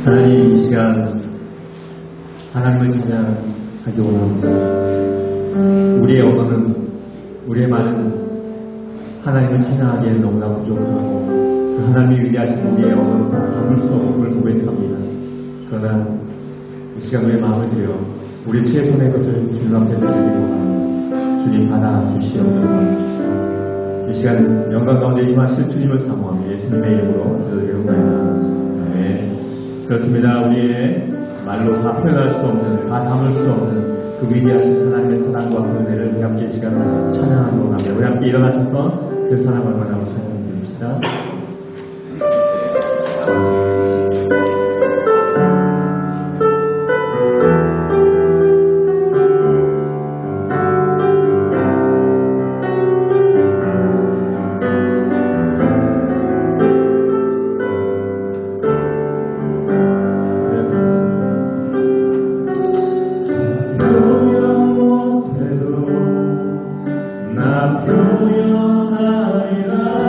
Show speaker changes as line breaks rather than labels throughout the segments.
하나님, 이 시간 하나님을 찬양하기 원합니다. 우리의 언어는, 우리의 말은 하나님을 찬양하기에는 너무나 부족하고 그 하나님이 위대하신 우리의 언어로 담을 수 없는 걸 고백합니다. 그러나 이 시간 우리의 마음을 들여 우리 최선의 것을 주님 앞에 드리기 원합니다. 주님 받아주시옵소서. 이 시간 영광 가운데 임하실 주님을 사모하며 예수님의 이름으로 기도드리옵나이다. 그렇습니다. 우리의 말로 다 표현할 수 없는, 다 담을 수 없는 그 위대하신 하나님의 사랑과 그 은혜를 우리 함께 이 시간 찬양하기 원합니다. 우리 함께 일어나셔서 그 사랑을 만나고 찬양드립시다.
표현하리라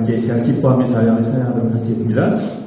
함께 이 시간 기뻐하며 자유하며 찬양하도록 하시겠습니다.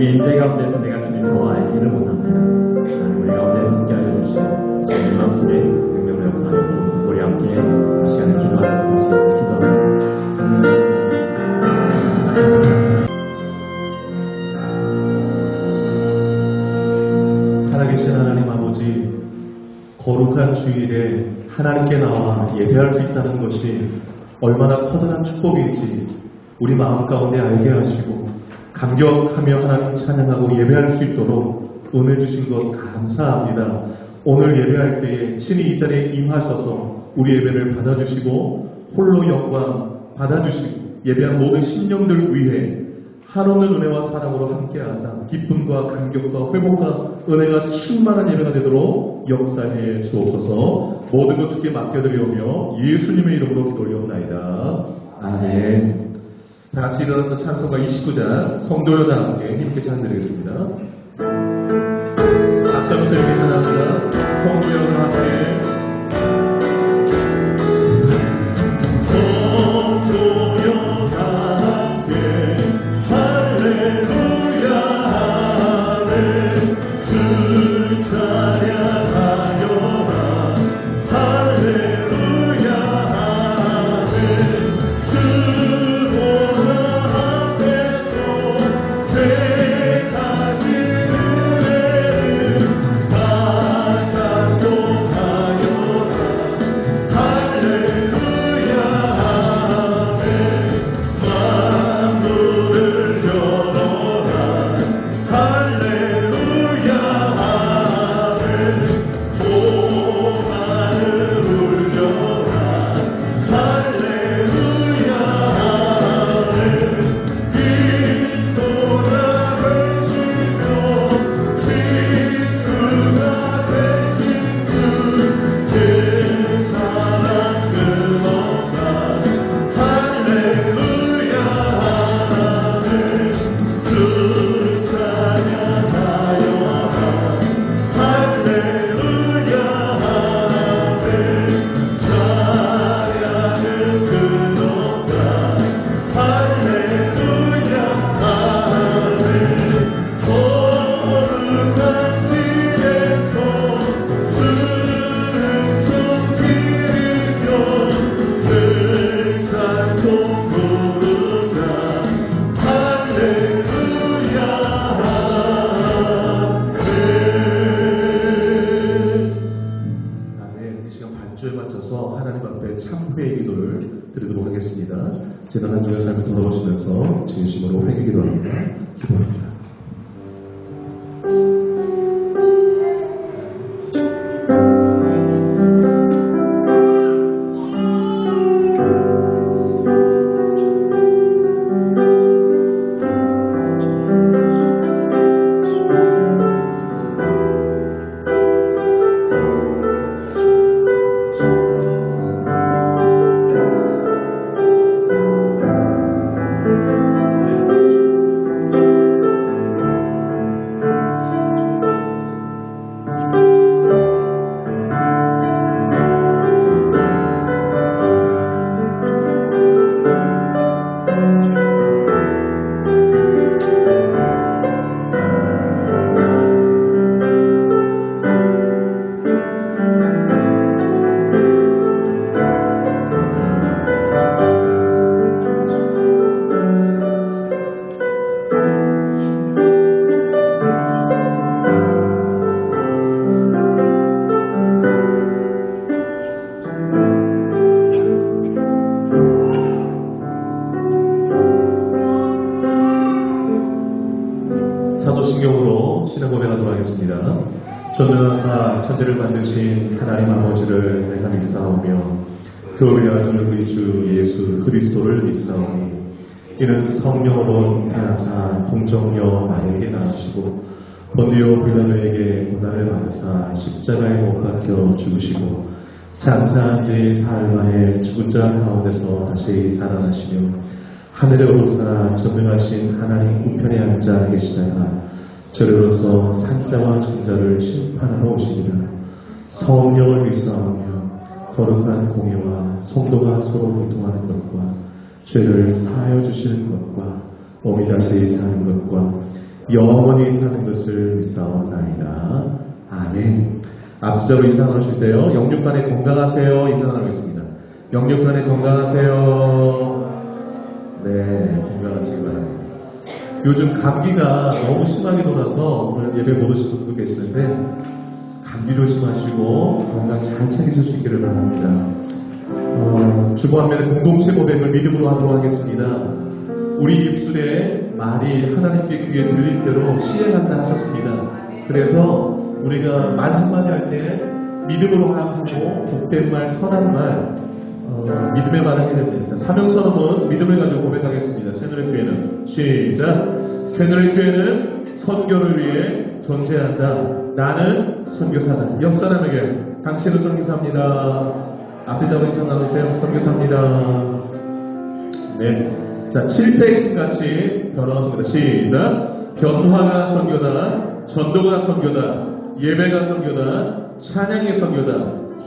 우리 인재 가운데서 내가 주님과 알기를 못합니다. 하나님 우리 가운데 함께 하여 주시고 성령 함께 능력을 역사하고 우리 함께 이 시간에 기도하도록 하시고 기도합니다. 정말
살아계신 하나님 아버지, 거룩한 주일에 하나님께 나와 예배할 수 있다는 것이 얼마나 커다란 축복인지 우리 마음 가운데 알게 하시고 감격하며 하나님 찬양하고 예배할 수 있도록 은혜 주신 것 감사합니다. 오늘 예배할 때에 친히 이 자리에 임하셔서 우리 예배를 받아주시고 홀로 영광 받아주시고 예배한 모든 신령들 위해 한없는 은혜와 사랑으로 함께하사 기쁨과 감격과 회복과 은혜가 충만한 예배가 되도록 역사해 주옵소서. 모든 것 주께 맡겨드리오며 예수님의 이름으로 기도 올려옵나이다. 아멘. 다 같이 일어나서 찬송가 29장 성도여자 함께 힘있게 찬양드리겠습니다. 박수하면서 이렇게 찬양합니다. 성도여자 함께 지난 한 주의 삶을 돌아보시면서 진심으로 회개 기도합니다. 기도합니다. 사도신경으로 신앙 고백하도록 하겠습니다. 전능하사 천지를 만드신 하나님 아버지를 내가 믿사오며 그를 위하여는 우리 주 예수 그리스도를 믿사오니 이는 성령으로 태하사 동정녀 마리아에게 낳으시고 본디오 빌라도에게 고난을 받으사 십자가에 못 박혀 죽으시고 장사한 지 사흘 만에 죽은 자 가운데서 다시 살아나시며 하늘에 오르사 전능하신 하나님 우편에 앉아 계시다가 저리로서 산자와 종자를 심판하러 오시니라. 성령을 믿사오며 거룩한 공예와 성도가 서로 교통하는 것과 죄를 사하여 주시는 것과 몸이 다시 사는 것과 영원히 사는 것을 믿사옵나이다. 아멘. 앞지적으로 인사 나누실 때요. 영육간에 건강하세요. 인사 나누겠습니다. 영육간에 건강하세요. 네, 건강하시기 바랍니다. 요즘 감기가 너무 심하게 돌아서 오늘 예배 못 오신 분도 계시는데 감기 조심하시고 건강 잘 챙기실 수 있기를 바랍니다. 주보함면의 공동체 고백을 믿음으로 하도록 하겠습니다. 우리 입술에 말이 하나님께 귀에 들릴 대로 시행한다 하셨습니다. 그래서 우리가 말 한마디 할 때 믿음으로 하고 복된 말, 선한 말, 믿음의 말을 해야 됩니다. 사명선언은 믿음을 가지고 고백하겠습니다. 새누리교회는 시작. 새누리교회는 선교를 위해 존재한다. 나는 선교사다. 옆 사람에게 당신은 선교사입니다. 앞에 잡은 인사 나누세요. 선교사입니다. 네. 자, 7대 핵심같이 변화가 선교다. 시작. 변화가 선교다. 전도가 선교다. 예배가 선교다. 찬양이 선교다.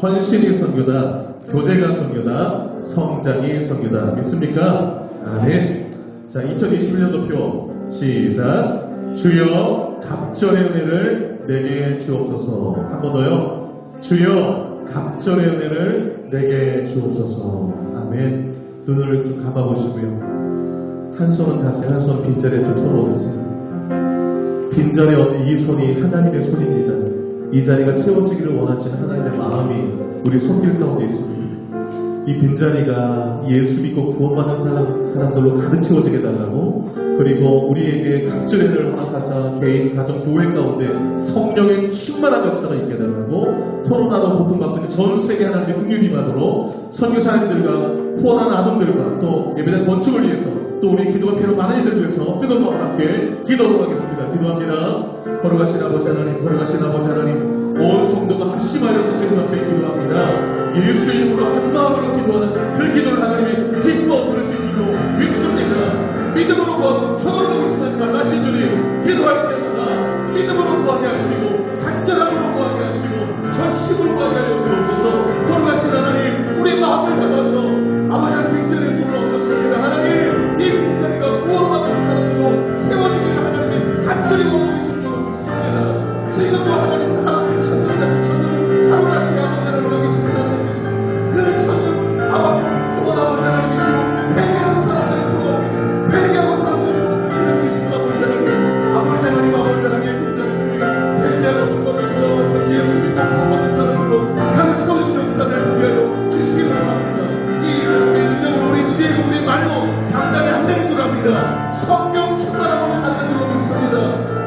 헌신이 선교다. 교제가 선교다. 성장이 선교다. 믿습니까? 아멘. 자, 2021년도표 시작. 주여 갑절의 은혜를 내게 주옵소서. 한 번 더요. 주여 갑절의 은혜를 내게 주옵소서. 아멘. 눈을 좀 감아보시고요. 한 손은 다시, 한 손은 빈자리에 좀 손을 얹으세요. 빈자리에 얹은 이 손이 하나님의 손입니다. 이 자리가 채워지기를 원하시는 하나님의 마음이 우리 손길 가운데 있습니다. 이 빈자리가 예수 믿고 구원받는 사람들로 가득 채워지게 달라고, 그리고 우리에게 각절의 은혜를 허락하사 개인, 가정, 교회 가운데 성령의 충만한 역사가 있게 달라고, 코로나로 고통받고 있는 전 세계 하나님의 긍휼히 받으로 선교사님들과 후원하는 아동들과 또 예배당 건축을 위해서 또 우리 기도가 필요한 많은 이들을 위해서 뜨거운 마음과 함께 기도하도록 하겠습니다. 기도합니다. 걸어가신 아버지 하나님, 걸어가신 아버지 하나님, 온 성도가 합심하여서 주님 앞에 기도합니다. 예수 이름으로 한 마음으로 기도하는 그 기도를 하나님이 기뻐 들을 수 있기로 믿습니다. 믿음으로 구하고 서로 오시는 말하신 주님, 기도할 때마다 믿음으로 구하게 하시고 간절함으로 구하게 하시고 전심으로 구하게 하여 주옵소서. 걸어가신 하나님, 우리 마음을 담아서 아버지의 빈자리에 손을 얹었습니다. 하나님, 이 빈자리가 구원받은 사람으로 세워지기를 하나님 간절히 원하고 계신 줄 믿습니다. 지금도 하나님 하나님 천년같이 천년 하루같이 아버지를 여기십니다. 그 천년 아버지 아버지 하나님이시고 회개하는 사람들이 크고 회개하고 사람들이 하나님이십니다. 아버지 하나님, 아버지 하나님, 아버지 하나님 빈자리 회개하고 축복을 돌아와서 예수 믿고 구원받은 사람으로 가득 채워진 역사를 위하여 주시기를 바랍니다. 이 우리 주장으로 우리 지혜로 우리 말로 당당히 안 되는 줄 압니다. 성령 충만하고 하는 줄로 믿습니다.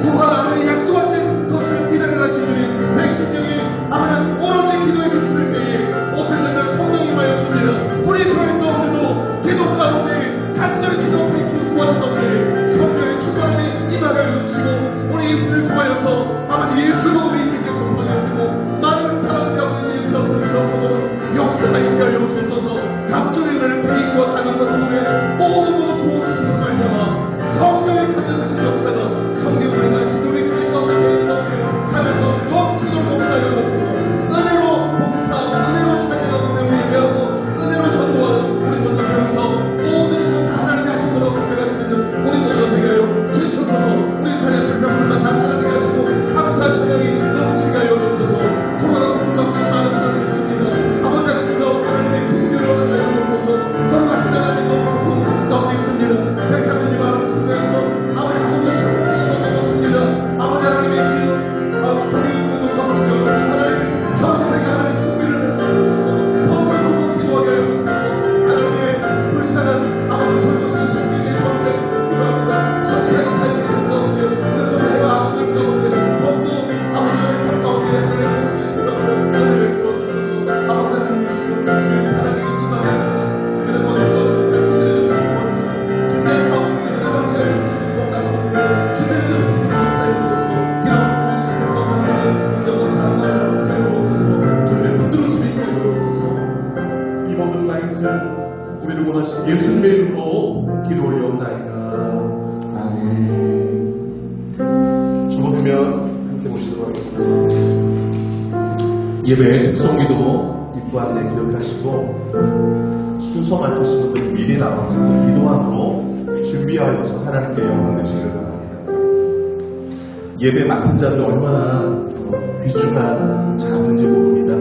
부활하는 약속하신 것을 기다려가신 주님, 백신령이 아멘 오로지 기도에 힘쓸 때에 옷을 내는 성령이 임하였습니다. 우리 교회 가운데도 기도 가운데 간절히 기도하고 구하는 가운데 성령의 충만이 임하여 주시고 우리 입술을 통하여서 아멘 예수 복음이 있게 전파되어지고 많은 사람들이 아버지 예수 앞으로 전파되는 역사가 있게 하여 주셔서 감정의 은혜를 개인과 가정과 교회 모두 부어주시는 말이야. 성령의 가져가신 역사가 성령을 행하신 우리 교회 가운데 개인 가운데 가정 가운데 넘치도록 봉사하여 주옵소서. 은혜로 봉사하고 은혜로 찬양하고 은혜로 예배하고 은혜로 전도하는 우리 모두 배워서 모든 하나님의 하신 것으로 고백할 수 있는 우리 모두 되게 하여 주시옵소서. 우리 삶의 불평불만 다 하나님께 하시고 감사 찬양이 넘치게 하여 주옵소서. 돌아가고 공감도 많은 사람이 있습니다. 아버지 하나님께서 하나님의 긍휼을 하여 주옵소서. 돌아가신 하나님 너무 가운데 있습니다. 백하나님 마음을 순대해서 아버지 아무도 천국에 넘어갔습니다. 아버지 하나님이신 하나님 모두 거듭되었습니다. 하나님 전세계 하나님 긍휼을 더불어 기도하게 하여 주옵소서. 하나님의 불쌍한 아버지 돌보시는 성민의 전세 기도합니다. 전세계 사역의 가운데 은혜와 아버지 가운데 더욱더 아버지의 가운데 은혜를 주옵소서. 아버지 하나님이시고 주의 사랑이 임하게 하시고 그는 모든 것을 잘 손대주시고 주님의 가운데 하나님께 해주시는 것과 주님의 감사해주셔서 기도하시는 것과 인정과 사랑과 자유로워서 주님의 붙들으심이 있게 해주옵소서. 이 모든 말씀 우리를 원하신 예수님의 이름으로 기도 올려옵나이다. 아멘. 주목하면 함께 보시도록 하겠습니다. 예배의 특성기도 입구한 데 기억하시고 순서 맞으신 분들 미리 나와서 기도함으로 준비하여서 하나님께 영광 되시기를 바랍니다. 예배 맡은 자들 얼마나 귀중한 자들인지 모릅니다.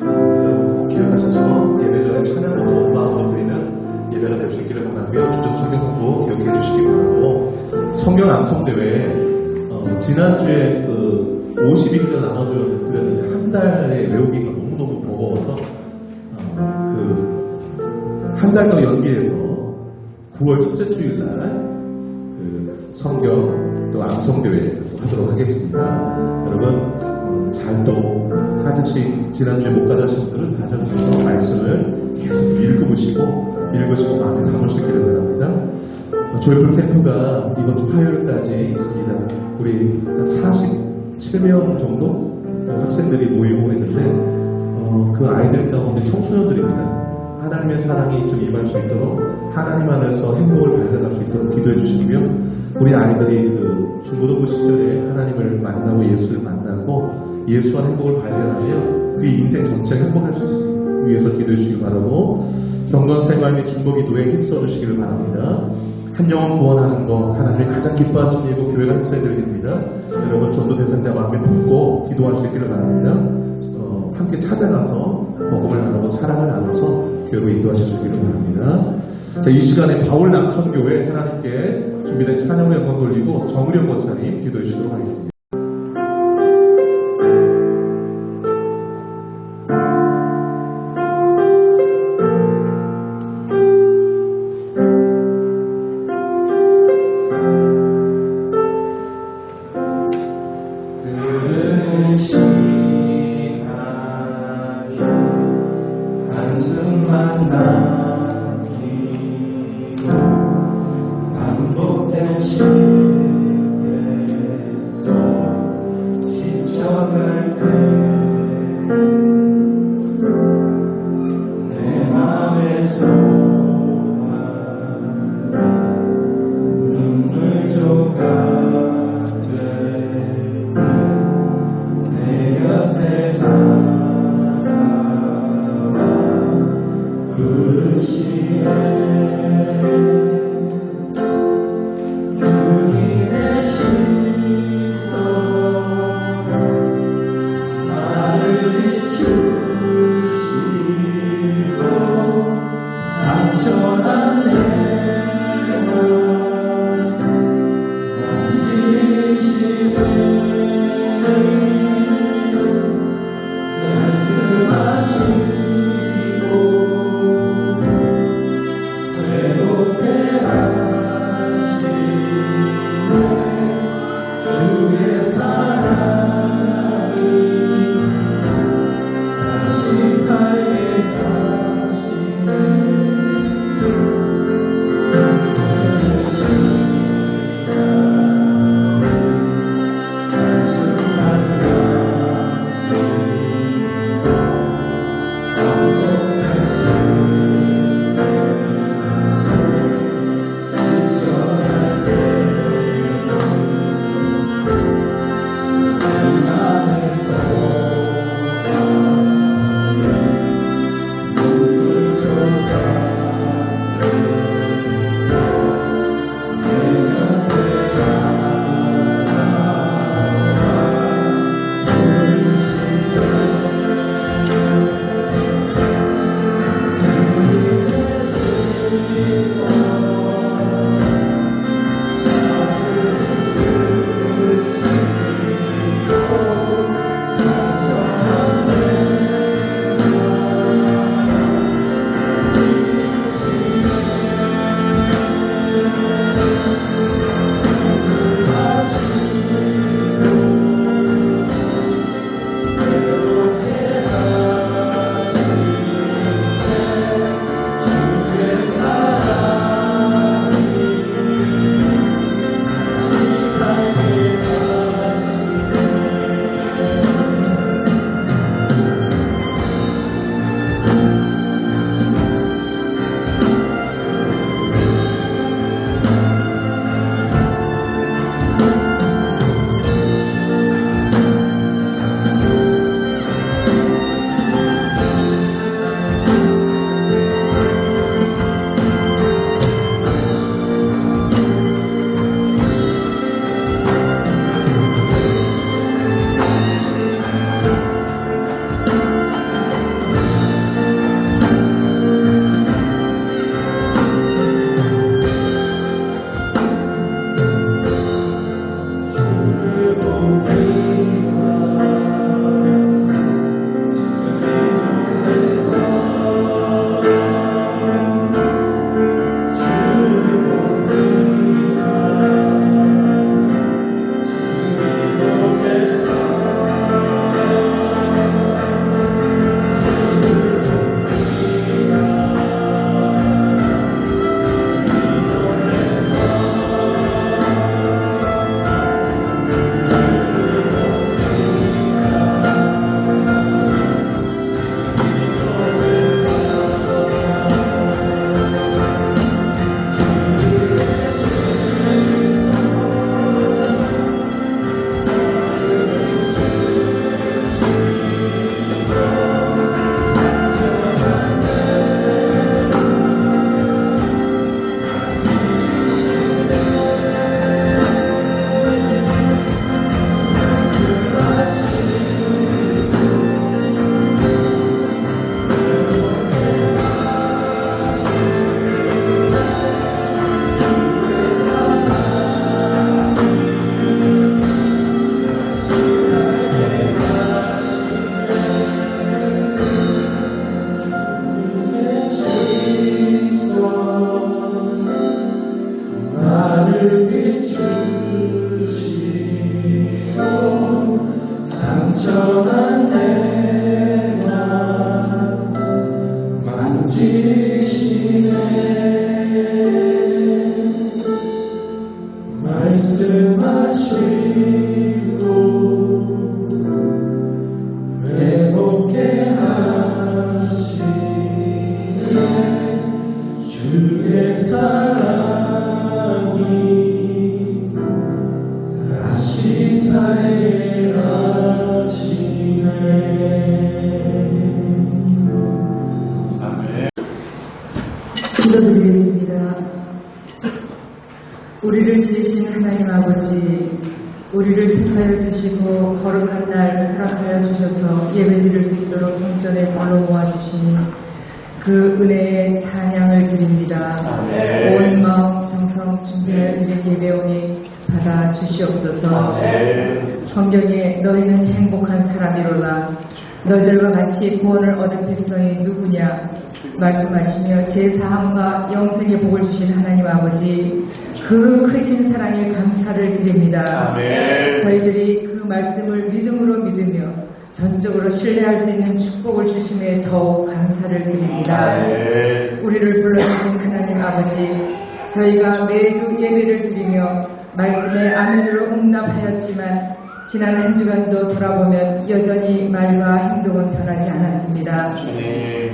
여러분 기억하셔서 예배 전에 찬양으로 마음으로 드리는 예배가 될 수 있기를 바라고요. 주전 성경 공부 기억해 주시기 바라고, 성경 암송대회 지난주에 50일을 나눠줘 드렸는데 한 달에 외우기가 너무너무 버거워서 한 달 더 연기해서 9월 첫째 주일 날 성경 또 암송대회 하도록 하겠습니다. 여러분 잘 또 가정씩 지난주에 못 가져신 분들은 가정에서 말씀을 계속 읽으시고 마음에 담을 수 있기를 바랍니다. 조이풀 캠프가 이번 주 화요일까지 있습니다. 우리 47명 정도 학생들이 모이고 있는데 그 아이들 가운데 청소년들입니다. 하나님의 사랑이 좀 임할 수 있도록, 하나님 안에서 행복을 발견할 수 있도록 기도해 주시고요. 우리 아이들이 중고등부 시절에 하나님을 만나고 예수를 만나고 예수 안 행복을 발견하며 그 인생 전체가 행복할 수 있습니다. 위해서 기도해 주시기 바라고, 경건생활 및 중보기도에 힘써 주시기를 바랍니다. 한 영혼 구원하는 것, 하나님이 가장 기뻐하시는 일이고 교회가 힘써야 될 일입니다. 여러분 전도 대상자 마음에 품고 기도할 수 있기를 바랍니다. 함께 찾아가서 복음을 나누고 사랑을 나눠서 교회로 인도하실 수 있기를 바랍니다. 자, 이 시간에 바울 남천교회 하나님께 준비된 찬양의 영광 돌리고 정의령 권사님 기도해 주시도록 하겠습니다.
그 나를 비추시고 상처난 내 맘 만지시네 말씀하시고 회복케 하시네 주의 사랑이 다시 살아지네. 아멘.
기도드리겠습니다. 우리를 지으신 하나님 아버지, 우리를 택하여 주시고 거룩한 날 허락하여 주셔서 예배드릴 수 있도록 성전에 불러 모아주시니 그 은혜의 찬양을 드립니다. 온 마음 정성 준비하여 드린 예배오니 받아 주시옵소서. 성경에 너희는 행복한 사람이로라 너희들과 같이 구원을 얻은 백성이 누구냐 말씀하시며 제사함과 영생의 복을 주신 하나님 아버지 그 크신 사랑에 감사를 드립니다. 저희들이 그 말씀을 믿음으로 믿으며 전적으로 신뢰할 수 있는 축복을 주심에 더욱 감사를 드립니다. 우리를 불러주신 하나님 아버지 저희가 매주 예배를 드리며 말씀에 아멘으로 응답하였지만 지난 한 주간도 돌아보면 여전히 말과 행동은 변하지 않았습니다.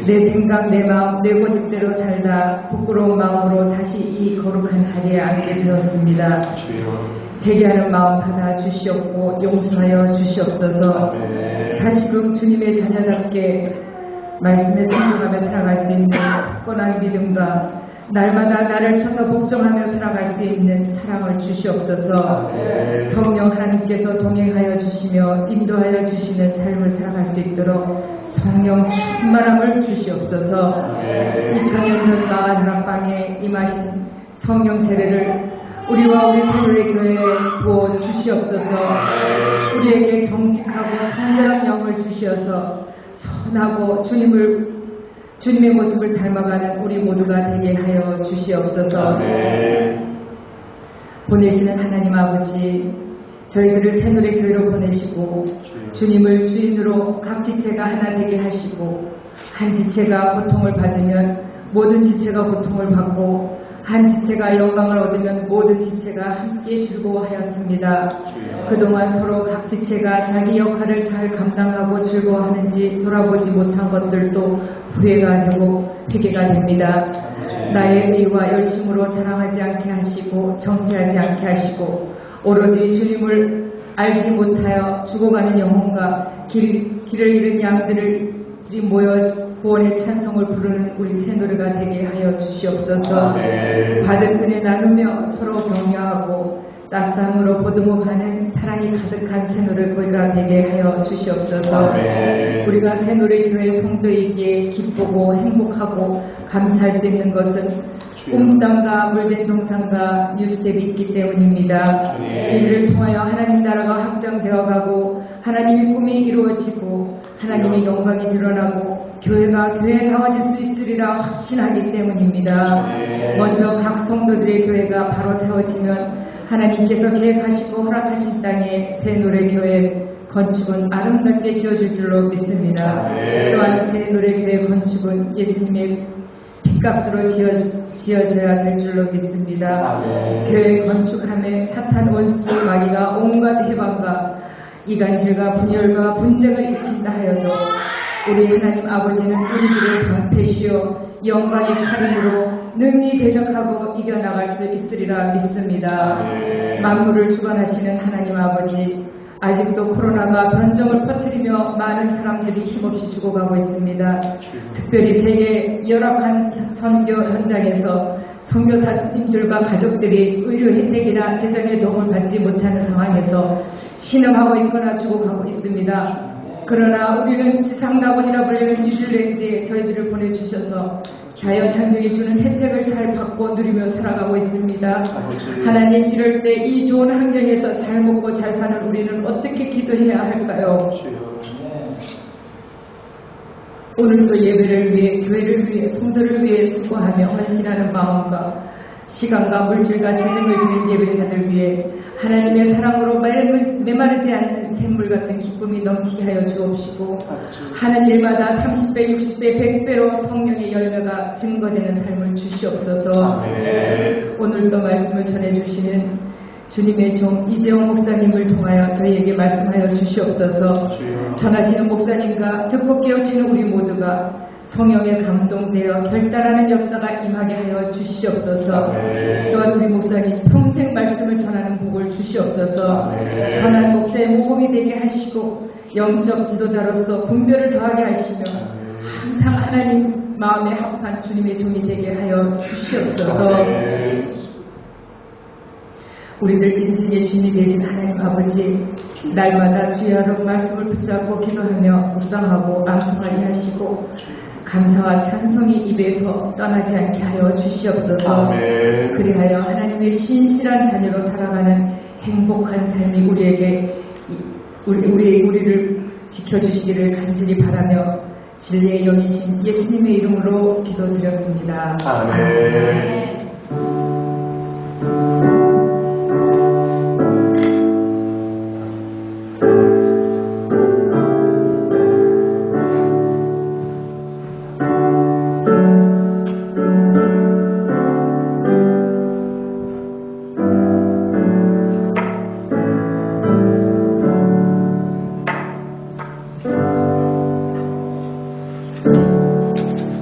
내 생각, 내 마음, 내 고집대로 살다 부끄러운 마음으로 다시 이 거룩한 자리에 앉게 되었습니다. 회개하는 마음 받아 주시옵고 용서하여 주시옵소서. 다시금 주님의 자녀답게 말씀에 순종하며 살아갈 수 있는 굳건한 믿음과 날마다 나를 쳐서 복종하며 살아갈 수 있는 사랑을 주시옵소서. 성령 하나님께서 동행하여 주시며 인도하여 주시는 삶을 살아갈 수 있도록 성령 충만함을 주시옵소서. 2000년 전 마가 다락방에 임하신 성령 세례를 우리와 우리 새누리 교회에 부어 주시옵소서. 우리에게 정직하고 성결한 영을 주시어서 선하고 주님의 모습을 닮아가는 우리 모두가 되게 하여 주시옵소서. 보내시는 하나님 아버지 저희들을 새누리 교회로 보내시고 주님을 주인으로 각 지체가 하나 되게 하시고 한 지체가 고통을 받으면 모든 지체가 고통을 받고 한 지체가 영광을 얻으면 모든 지체가 함께 즐거워하였습니다. 그동안 서로 각 지체가 자기 역할을 잘 감당하고 즐거워하는지 돌아보지 못한 것들도 후회가 되고 회개가 됩니다. 나의 의와 열심으로 자랑하지 않게 하시고 정치하지 않게 하시고 오로지 주님을 알지 못하여 죽어가는 영혼과 길을 잃은 양들이 모여 구원의 찬송을 부르는 우리 새노래가 되게 하여 주시옵소서. 받은 은혜 나누며 서로 격려하고 따스함으로 보듬어가는 사랑이 가득한 새노래가 되게 하여 주시옵소서. 우리가 새노래 교회 성도이기에 기쁘고 행복하고 감사할 수 있는 것은 꿈땅과 물된 동산과 뉴스텝이 있기 때문입니다. 이를 통하여 하나님 나라가 확장되어 가고 하나님의 꿈이 이루어지고 하나님의 영광이 드러나고 교회가 교회다워질 수 있으리라 확신하기 때문입니다. 먼저 각 성도들의 교회가 바로 세워지면 하나님께서 계획하시고 허락하신 땅에 새노래 교회 건축은 아름답게 지어질 줄로 믿습니다. 또한 새노래 교회 건축은 예수님의 핏값으로 지어져야 될 줄로 믿습니다. 교회 건축함에 사탄 원수 마귀가 온갖 해방과 이간질과 분열과 분쟁을 일으킨다 하여도 우리 하나님 아버지는 우리들의 방패시요 영광의 칼임으로 능히 대적하고 이겨나갈 수 있으리라 믿습니다. 만물을 주관하시는 하나님 아버지 아직도 코로나가 변종을 퍼뜨리며 많은 사람들이 힘없이 죽어가고 있습니다. 특별히 세계 열악한 선교 현장에서 선교사님들과 가족들이 의료 혜택이나 재정의 도움을 받지 못하는 상황에서 신음하고 있거나 죽어가고 있습니다. 그러나 우리는 지상낙원이라 불리는 뉴질랜드에 저희들을 보내주셔서 자연환경이 주는 혜택을 잘 받고 누리며 살아가고 있습니다. 하나님 이럴 때 이 좋은 환경에서 잘 먹고 잘 사는 우리는 어떻게 기도해야 할까요? 오늘도 예배를 위해 교회를 위해 성도를 위해 수고하며 헌신하는 마음과 시간과 물질과 재능을 드린 예배자들 위해 하나님의 사랑으로 메마르지 않는 샘물 같은 기쁨이 넘치게 하여 주옵시고 하는 일마다 30배, 60배, 100배로 성령의 열매가 증거되는 삶을 주시옵소서. 오늘도 말씀을 전해주시는 주님의 종 이재용 목사님을 통하여 저희에게 말씀하여 주시옵소서. 전하시는 목사님과 듣고 깨우치는 우리 모두가 성령에 감동되어 결단하는 역사가 임하게 하여 주시옵소서. 또한 우리 목사님 평생 말씀을 전하는 복을 주시옵소서. 선한 목자의 모범이 되게 하시고 영적 지도자로서 분별을 더하게 하시며 항상 하나님 마음에 합한 주님의 종이 되게 하여 주시옵소서. 우리들 인생의 주인이 되신 하나님 아버지, 날마다 주의 말씀을 붙잡고 기도하며 묵상하고 암송하게 하시고 감사와 찬송이 입에서 떠나지 않게 하여 주시옵소서. 그리하여 하나님의 신실한 자녀로 살아가는 행복한 삶이 우리를 지켜주시기를 간절히 바라며 진리의 영이신 예수님의 이름으로 기도드렸습니다. 아멘.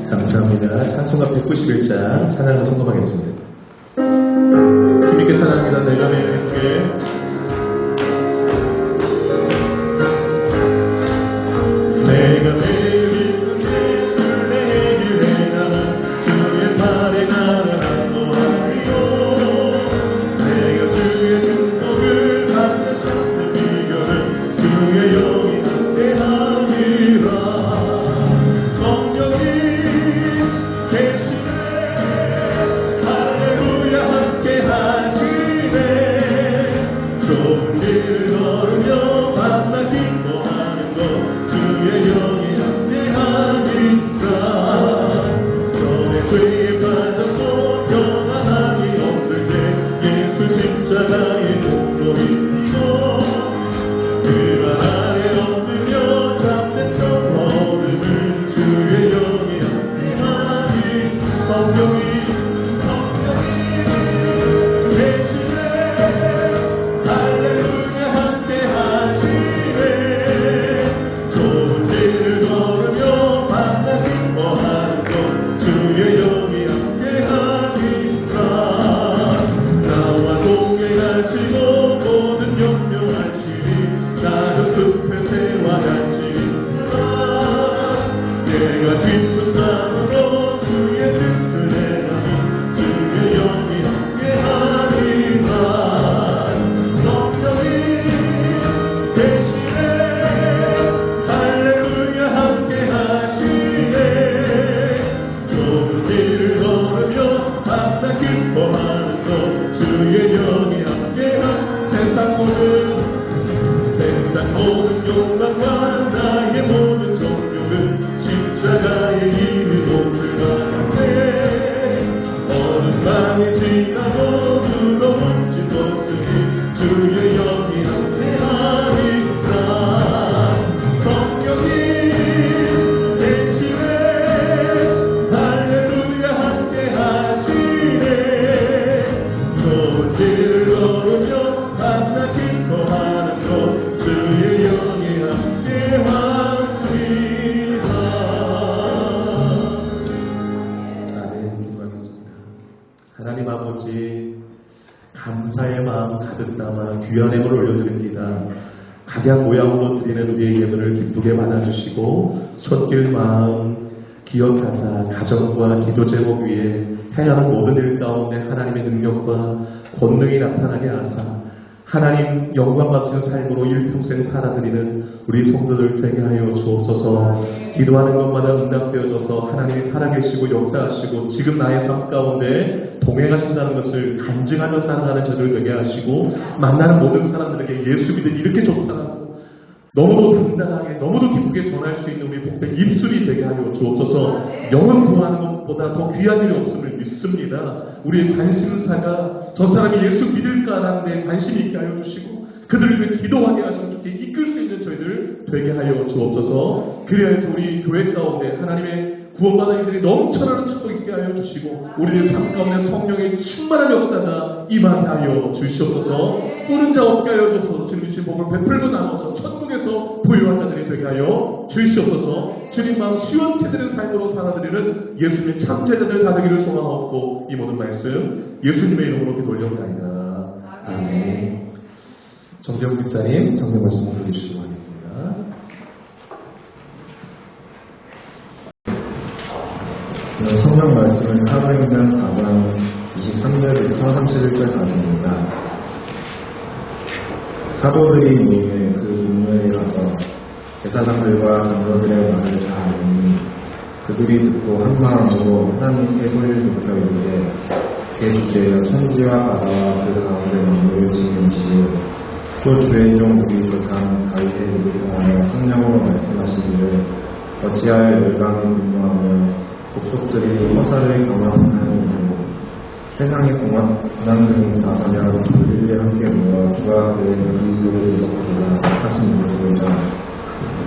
감사합니다. 찬송가 191장 찬양을 선곡하겠습니다. 힘있게 찬양합니다. 내가 내 주께 내가 내일 예수 내 길에 나는 주의 팔에 나를 안노하리요. 내가 주의 축복을 받는 찾는 비결은 주의 영이 함께하리라. 좁은 길을 걸으며 만나 기뻐하는 것 주의 영이 함께하니까. 전에 죄에 빠졌고 평안함이 없을 때 예수 십자가의 목로 입히고 그 발 아래 엎드려 잡는 평화를 주의 영이 함께하니. 성령이 세상 모든 욕망과 나의 모든 종교는 십자가의 이름 옷을 받았네. 어느 밤이 지나고 두려움진 모습이 주의 영이 함께하리라. 성령이 대신에 할렐루야 함께하시네. 좋은 길을 걸으며 만나 기뻐하는 것 주의 영이 함께합니다. 아멘. 기도하겠습니다. 하나님 아버지, 감사의 마음 가득 담아 귀한 예물을 올려드립니다. 각양 모양으로 드리는 우리의 예물을 기쁘게 받아주시고 손길 마음 기억하사 가정과 기도 제목 위에 행하는 모든 일 가운데 하나님의 능력과 권능이 나타나게 하사 하나님 영광 받으시는 삶으로 일평생 살아드리는 우리 성도들 되게 하여 주옵소서. 기도하는 것마다 응답되어져서 하나님이 살아계시고 역사하시고 지금 나의 삶 가운데 동행하신다는 것을 간증하며 살아가는 저들 되게 하시고 만나는 모든 사람들에게 예수 믿음 이렇게 좋다고 너무도 당당하게 너무도 기쁘게 전할 수 있는 우리 복된 입술이 되게 하여 주옵소서. 영혼 구하는 것보다 더 귀한 일이 없음을 믿습니다. 우리의 관심사가 저 사람이 예수 믿을까라는 데 관심이 있게 하여 주시고 그들을 위해 기도하게 하시고 주께 이끌 수 있는 저희들 되게 하여 주옵소서. 그래야 해서 우리 교회 가운데 하나님의 구원받은 이들이 넘쳐나는 축복 있게 하여 주시고 우리들 삶 가운데 성령의 충만한 역사가 임하게 하여 주시옵소서. 뿌는 자 없게 하여 주옵소서. 주님 주신 복을 베풀고 나눠서 천국에서 부유한 자들이 되게 하여 주시옵소서. 주님 마음 시원케 드는 삶으로 살아드리는 예수님의 참제자들 다 되기를 소망하옵고 이 모든 말씀 예수님의 이름으로 기도 올려옵나이다. 아멘. 정재훈 목사님 성경 말씀 올려주시기 바랍니다.
성경 말씀은 사도행전 4장 23절부터 31절까지입니다. 사도들이 모임에 그 문명에 가서 대사장들과 장로들의 말을 다 듣니 그들이 듣고 한마음으로 하나님께 소리를 높여 이르되 그 주제여 천지와 바다와 그 가운데 만물을 지은 이시요 또 주의 종 우리 조상 다윗의 입을 통하여 성령으로 말씀하시기를 어찌하여 열방이 분노하며 복속들이 허사를 경험하느냐고 세상의 고난들이 나서며 그들이 함께 모여 주와 그의 그리스도를 대적하리라 하신 모습이다.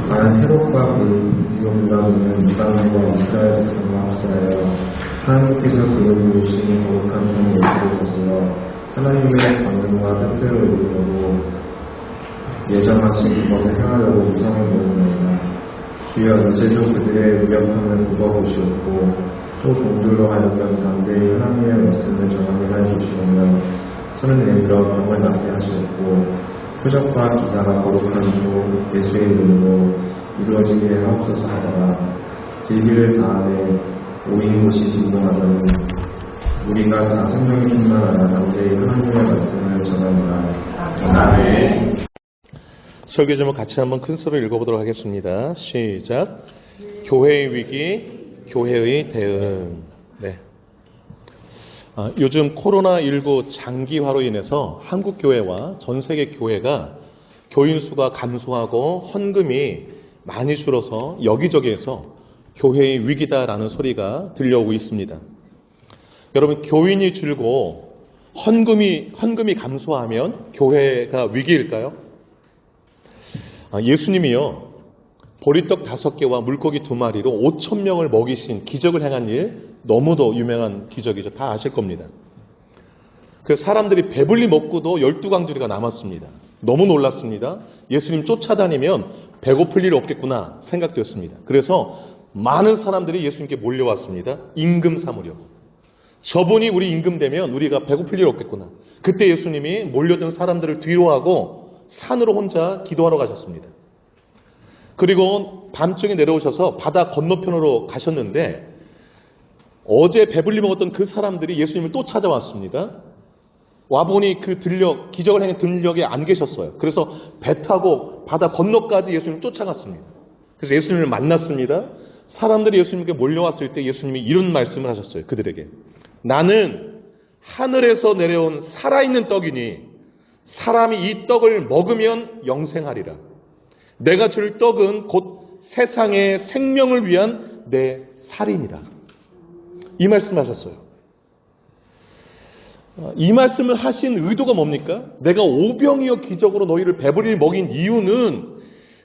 과연 헤롯과 그 비교불가분은 이방인과 이스라엘 백성과 합세하여 하나님께서 그를 부르신 거룩한 종 예수를 거슬러 하나님의 권능과 뜻대로 이루려고 예정하신 그것을 행하려고 이성을 모으나이다. 주여 이제도 그들의 무력함을 굽어보시옵고 또 종들로 하여금 담대히 하나님의 말씀을 정하게 하여주시오며 손을 내밀어 병을 낫게 하시옵고 표적과 기사가 거룩한 주 예수의 이름으로 이루어지게 하옵소서 하다가 길기를 다하되 오인 곳이 진동하더니 우리가 다 생명이 충만하라 담대히 하나님의 말씀을 전하리라. 아멘.
설교 제목 같이 한번 큰 소리로 읽어보도록 하겠습니다. 시작. 교회의 위기, 교회의 대응. 네. 요즘 코로나19 장기화로 인해서 한국 교회와 전 세계 교회가 교인 수가 감소하고 헌금이 많이 줄어서 여기저기에서 교회의 위기다라는 소리가 들려오고 있습니다. 여러분, 교인이 줄고 헌금이 감소하면 교회가 위기일까요? 예수님이요, 보리떡 5개와 물고기 2마리로 5,000명을 먹이신 기적을 행한 일, 너무도 유명한 기적이죠. 다 아실 겁니다. 그 사람들이 배불리 먹고도 12강주리가 남았습니다. 너무 놀랐습니다. 예수님 쫓아다니면 배고플 일 없겠구나 생각되었습니다. 그래서 많은 사람들이 예수님께 몰려왔습니다. 임금 삼으려고. 저분이 우리 임금 되면 우리가 배고플 일 없겠구나. 그때 예수님이 몰려든 사람들을 뒤로하고 산으로 혼자 기도하러 가셨습니다. 그리고 밤중에 내려오셔서 바다 건너편으로 가셨는데 어제 배불리 먹었던 그 사람들이 예수님을 또 찾아왔습니다. 와보니 그 기적을 행한 들녘에 안 계셨어요. 그래서 배 타고 바다 건너까지 예수님을 쫓아갔습니다. 그래서 예수님을 만났습니다. 사람들이 예수님께 몰려왔을 때 예수님이 이런 말씀을 하셨어요. 그들에게. 나는 하늘에서 내려온 살아있는 떡이니 사람이 이 떡을 먹으면 영생하리라. 내가 줄 떡은 곧 세상의 생명을 위한 내 살이니라. 이 말씀하셨어요. 이 말씀을 하신 의도가 뭡니까? 내가 오병이어 기적으로 너희를 배불리 먹인 이유는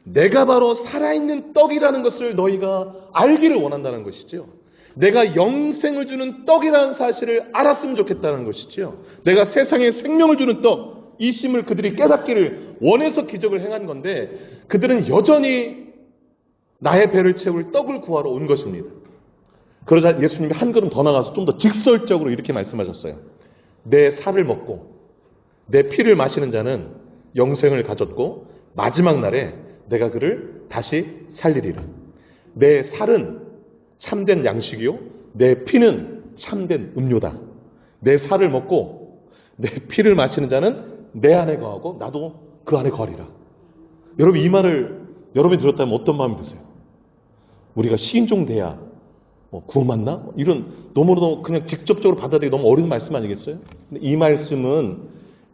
내가 바로 살아있는 떡이라는 것을 너희가 알기를 원한다는 것이죠. 내가 영생을 주는 떡이라는 사실을 알았으면 좋겠다는 것이죠. 내가 세상에 생명을 주는 떡, 이 심을 그들이 깨닫기를 원해서 기적을 행한 건데 그들은 여전히 나의 배를 채울 떡을 구하러 온 것입니다. 그러자 예수님이 한 걸음 더 나가서 좀 더 직설적으로 이렇게 말씀하셨어요. 내 살을 먹고 내 피를 마시는 자는 영생을 가졌고 마지막 날에 내가 그를 다시 살리리라. 내 살은 참된 양식이요 내 피는 참된 음료다. 내 살을 먹고 내 피를 마시는 자는 내 안에 거하고 나도 그 안에 거하리라. 여러분, 이 말을 여러분이 들었다면 어떤 마음이 드세요? 우리가 시인종 돼야 구원받나? 이런 너무너무 그냥 직접적으로 받아들이기 너무 어려운 말씀 아니겠어요? 근데 이 말씀은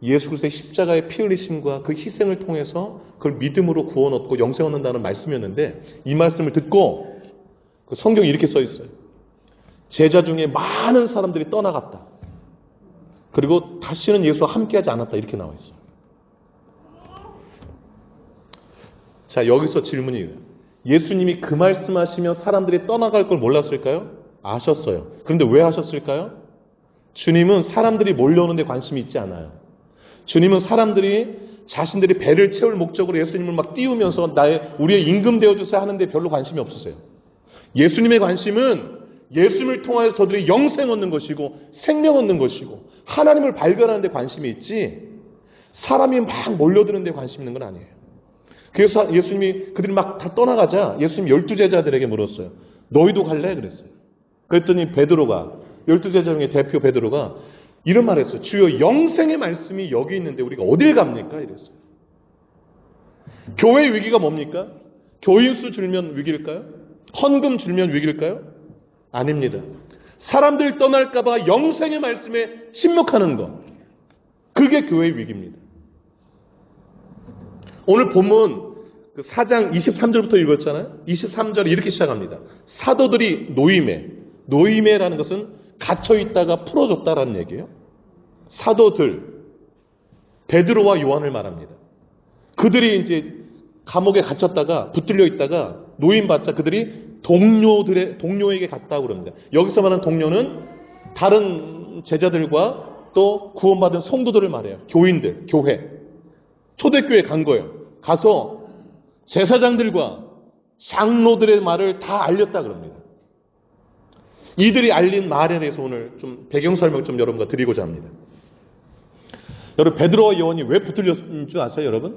예수 그리스도의 십자가의 피 흘리심과 그 희생을 통해서 그걸 믿음으로 구원 얻고 영생 얻는다는 말씀이었는데 이 말씀을 듣고 그 성경에 이렇게 써 있어요. 제자 중에 많은 사람들이 떠나갔다. 그리고 다시는 예수와 함께하지 않았다. 이렇게 나와 있어요. 자, 여기서 질문이에요. 예수님이 그 말씀하시며 사람들이 떠나갈 걸 몰랐을까요? 아셨어요. 그런데 왜 하셨을까요? 주님은 사람들이 몰려오는 데 관심이 있지 않아요. 주님은 사람들이 자신들이 배를 채울 목적으로 예수님을 막 띄우면서 우리의 임금 되어주세요 하는데 별로 관심이 없으세요. 예수님의 관심은 예수님을 통하여 저들이 영생 얻는 것이고 생명 얻는 것이고 하나님을 발견하는 데 관심이 있지 사람이 막 몰려드는 데 관심 있는 건 아니에요. 그래서 예수님이 그들이 막 다 떠나가자 예수님이 12제자들에게 물었어요. 너희도 갈래? 그랬어요. 그랬더니 베드로가 12제자 중에 대표 베드로가 이런 말을 했어요. 주여 영생의 말씀이 여기 있는데 우리가 어딜 갑니까? 이랬어요. 교회의 위기가 뭡니까? 교인수 줄면 위기일까요? 헌금 줄면 위기일까요? 아닙니다. 사람들 떠날까 봐 영생의 말씀에 침묵하는 것. 그게 교회의 위기입니다. 오늘 본문 4장 23절부터 읽었잖아요. 23절이 이렇게 시작합니다. 사도들이 노이메라는 것은 갇혀있다가 풀어줬다라는 얘기예요. 사도들, 베드로와 요한을 말합니다. 그들이 이제 감옥에 갇혔다가 붙들려 있다가 노임받자 그들이 동료에게 갔다고 그럽니다. 여기서 말하는 동료는 다른 제자들과 또 구원받은 성도들을 말해요. 교인들, 교회. 초대교회에 간 거예요. 가서 제사장들과 장로들의 말을 다 알렸다 그럽니다. 이들이 알린 말에 대해서 오늘 좀 배경 설명 좀 여러분과 드리고자 합니다. 여러분 베드로와 요한이 왜 붙들렸는 줄 아세요, 여러분?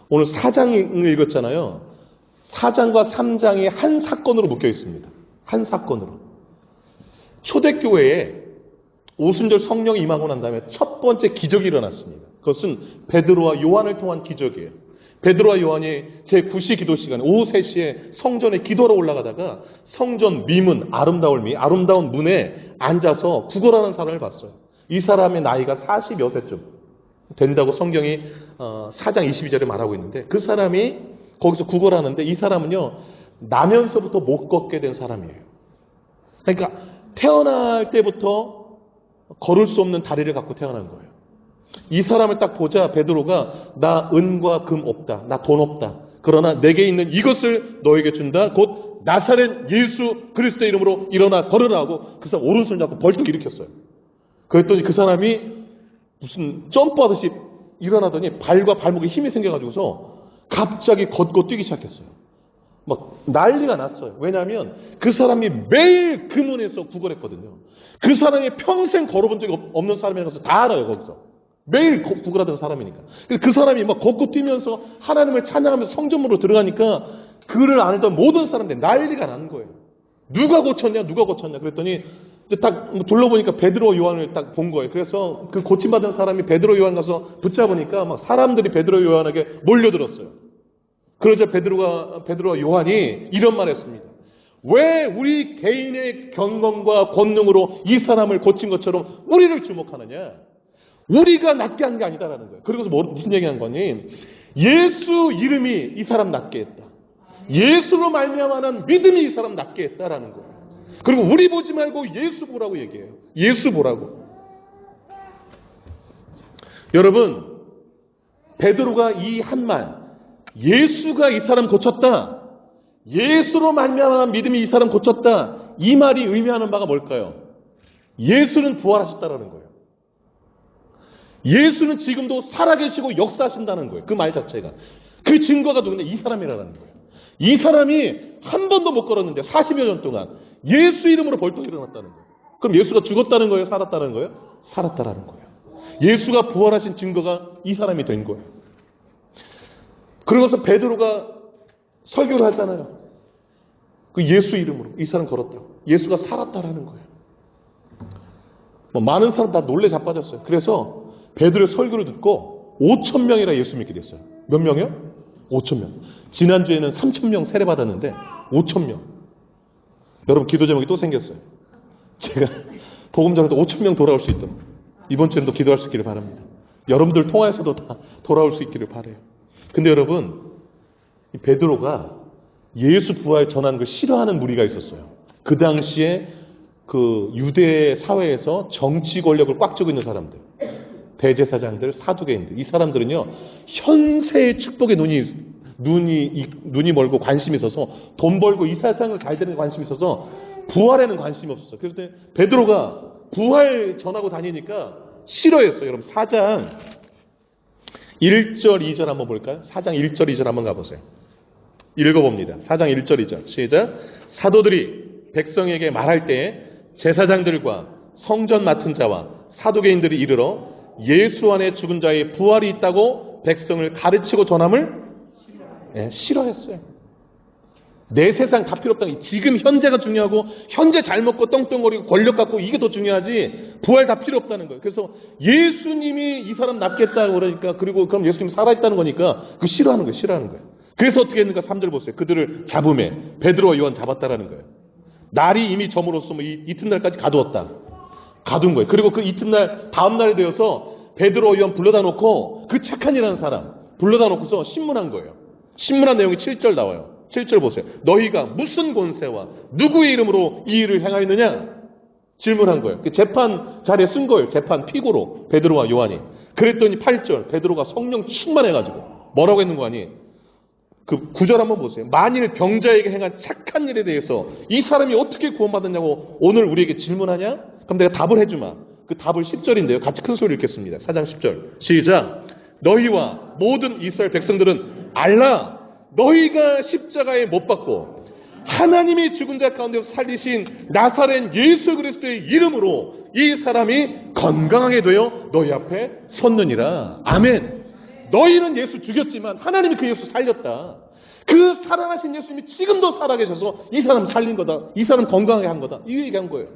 오늘 4장을 읽었잖아요. 4장과 3장이 한 사건으로 묶여 있습니다. 한 사건으로. 초대교회에 오순절 성령이 임하고 난 다음에 첫 번째 기적이 일어났습니다. 그것은 베드로와 요한을 통한 기적이에요. 베드로와 요한이 제9시 기도 시간에 오후 3시에 성전에 기도하러 올라가다가 성전 미문, 아름다운 문에 앉아서 구걸하는 사람을 봤어요. 이 사람의 나이가 40여 세쯤 된다고 성경이 4장 22절에 말하고 있는데 그 사람이 거기서 구걸하는데 이 사람은요 나면서부터 못 걷게 된 사람이에요. 그러니까 태어날 때부터 걸을 수 없는 다리를 갖고 태어난 거예요. 이 사람을 딱 보자 베드로가 나 은과 금 없다. 나 돈 없다. 그러나 내게 있는 이것을 너에게 준다. 곧 나사렛 예수 그리스도의 이름으로 일어나 걸으라 하고 그 사람 오른손 잡고 벌떡 일으켰어요. 그랬더니 그 사람이 무슨 점프하듯이 일어나더니 발과 발목에 힘이 생겨가지고서 갑자기 걷고 뛰기 시작했어요. 막 난리가 났어요. 왜냐하면 그 사람이 매일 그 문에서 구걸했거든요. 그 사람이 평생 걸어본 적이 없는 사람이라서 다 알아요. 거기서. 매일 구걸하던 사람이니까. 그 사람이 막 걷고 뛰면서 하나님을 찬양하면서 성전으로 들어가니까 그를 알던 모든 사람들이 난리가 난 거예요. 누가 고쳤냐? 그랬더니 이제 딱 둘러보니까 베드로 요한을 딱 본 거예요. 그래서 그 고침받은 사람이 베드로 요한 가서 붙잡으니까 막 사람들이 베드로 요한에게 몰려들었어요. 그러자 베드로와 요한이 이런 말 했습니다. 왜 우리 개인의 경건과 권능으로 이 사람을 고친 것처럼 우리를 주목하느냐? 우리가 낫게 한 게 아니다라는 거예요. 그리고서 무슨 얘기한 거니? 예수 이름이 이 사람 낫게 했다. 예수로 말미암아는 믿음이 이 사람 낫게 했다라는 거예요. 그리고 우리 보지 말고 예수 보라고 얘기해요. 예수 보라고. 여러분, 베드로가 이 한 말, 예수가 이 사람 고쳤다. 예수로 말미암아 믿음이 이 사람 고쳤다. 이 말이 의미하는 바가 뭘까요? 예수는 부활하셨다라는 거예요. 예수는 지금도 살아계시고 역사하신다는 거예요. 그 말 자체가. 그 증거가 누구냐? 이 사람이라는 거예요. 이 사람이 한 번도 못 걸었는데 40여 년 동안 예수 이름으로 벌떡 일어났다는 거예요. 그럼 예수가 죽었다는 거예요? 살았다는 거예요? 살았다라는 거예요. 예수가 부활하신 증거가 이 사람이 된 거예요. 그러고서 베드로가 설교를 하잖아요. 그 예수 이름으로 이 사람 걸었다고. 예수가 살았다라는 거예요. 많은 사람 다 놀래 자빠졌어요. 그래서 베드로의 설교를 듣고 5,000명이라 예수 믿게 됐어요. 몇 명이요? 5,000명. 지난주에는 3,000명 세례받았는데 5,000명. 여러분 기도 제목이 또 생겼어요. 제가 복음 전에도 5,000명 돌아올 수 있도록 이번 주에는 또 기도할 수 있기를 바랍니다. 여러분들 통화에서도 다 돌아올 수 있기를 바라요. 근데 여러분, 이 베드로가 예수 부활 전하는 걸 싫어하는 무리가 있었어요. 그 당시에 그 유대 사회에서 정치 권력을 꽉 쥐고 있는 사람들, 대제사장들, 사두개인들, 이 사람들은요 현세의 축복에 눈이 멀고 관심이 있어서, 돈 벌고 이 세상을 잘 되는 관심이 있어서 부활에는 관심이 없었어요. 그래서 베드로가 부활 전하고 다니니까 싫어했어요. 여러분 4장 1절 2절 한번 볼까요? 4장 1절 2절 한번 가보세요. 읽어봅니다. 4장 1절 2절 시작. 사도들이 백성에게 말할 때에 제사장들과 성전 맡은 자와 사두개인들이 이르러 예수 안에 죽은 자의 부활이 있다고 백성을 가르치고 전함을 싫어했어요. 내 세상 다 필요 없다. 지금 현재가 중요하고 현재 잘 먹고 떵떵거리고 권력 갖고 이게 더 중요하지 부활 다 필요 없다는 거예요. 그래서 예수님이 이 사람 낫겠다고 그러니까, 그리고 그럼 예수님이 살아있다는 거니까 그 싫어하는 거예요. 그래서 어떻게 했는가 3절 보세요. 그들을 잡음에 베드로와 요한 잡았다라는 거예요. 날이 이미 저물었어. 이튿날까지 가둔 거예요. 그리고 그 이튿날 다음 날이 되어서 베드로와 요한 불러다 놓고 그 착한 이라는 사람 불러다 놓고서 신문한 거예요. 신문한 내용이 7절 나와요. 7절 보세요. 너희가 무슨 권세와 누구의 이름으로 이 일을 행하였느냐? 질문한 거예요. 그 재판 자리에 쓴 거예요. 재판 피고로 베드로와 요한이. 그랬더니 8절 베드로가 성령 충만해가지고 뭐라고 했는 거 아니? 그 9절 한번 보세요. 만일 병자에게 행한 착한 일에 대해서 이 사람이 어떻게 구원받았냐고 오늘 우리에게 질문하냐? 그럼 내가 답을 해주마. 그 답을 10절인데요. 같이 큰 소리 읽겠습니다. 4장 10절 시작. 너희와 모든 이스라엘 백성들은 알라. 너희가 십자가에 못 박고 하나님이 죽은 자 가운데서 살리신 나사렛 예수 그리스도의 이름으로 이 사람이 건강하게 되어 너희 앞에 섰느니라. 아멘. 너희는 예수 죽였지만 하나님이 그 예수 살렸다. 그 살아나신 예수님이 지금도 살아계셔서 이 사람 살린 거다. 이 사람 건강하게 한 거다. 이 얘기한 거예요.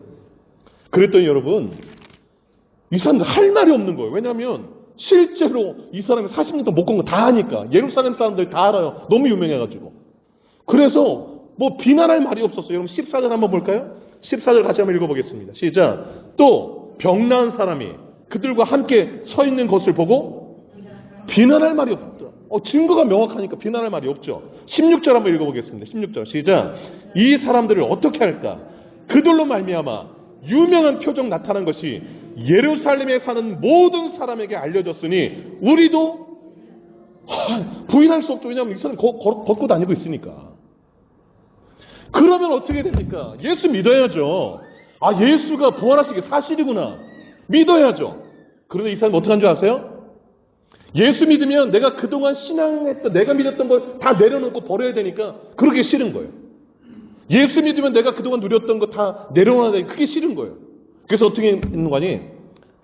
그랬더니 여러분, 이 사람들 할 말이 없는 거예요. 왜냐하면 실제로 이 사람이 40년 동안 못 건 거 다 아니까. 예루살렘 사람들이 다 알아요. 너무 유명해가지고. 그래서 뭐 비난할 말이 없었어요. 여러분 14절 한번 볼까요? 14절 다시 한번 읽어보겠습니다. 시작. 또 병나은 사람이 그들과 함께 서 있는 것을 보고 비난할 말이 없더라. 증거가 명확하니까 비난할 말이 없죠. 16절 한번 읽어보겠습니다. 16절 시작. 이 사람들을 어떻게 할까? 그들로 말미암아 유명한 표적 나타난 것이 예루살렘에 사는 모든 사람에게 알려졌으니 우리도 부인할 수 없죠. 왜냐하면 이 사람이 걷고 다니고 있으니까. 그러면 어떻게 됩니까? 예수 믿어야죠. 아, 예수가 부활하신 게 사실이구나. 믿어야죠. 그런데 이 사람이 어떻게 한 줄 아세요? 예수 믿으면 내가 그동안 신앙했던, 내가 믿었던 걸 다 내려놓고 버려야 되니까 그러기 싫은 거예요. 예수 믿으면 내가 그동안 누렸던 거 다 내려놔야 되니까 그게 싫은 거예요. 그래서 어떻게 있는 거 아니?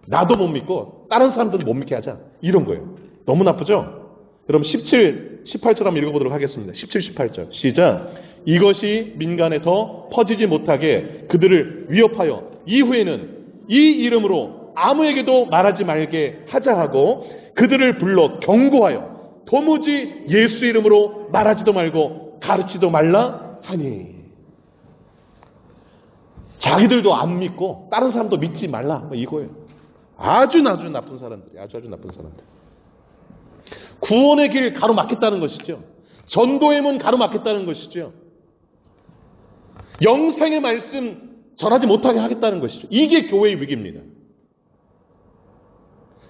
나도 못 믿고 다른 사람들도 못 믿게 하자. 이런 거예요. 너무 나쁘죠? 여러분 17, 18절 한번 읽어보도록 하겠습니다. 17, 18절 시작. 이것이 민간에 더 퍼지지 못하게 그들을 위협하여 이후에는 이 이름으로 아무에게도 말하지 말게 하자 하고 그들을 불러 경고하여 도무지 예수 이름으로 말하지도 말고 가르치도 말라 하니. 자기들도 안 믿고 다른 사람도 믿지 말라 이거예요. 아주 나쁜 사람들이, 아주 나쁜 사람들. 구원의 길 가로막겠다는 것이죠. 전도의 문 가로막겠다는 것이죠. 영생의 말씀 전하지 못하게 하겠다는 것이죠. 이게 교회의 위기입니다.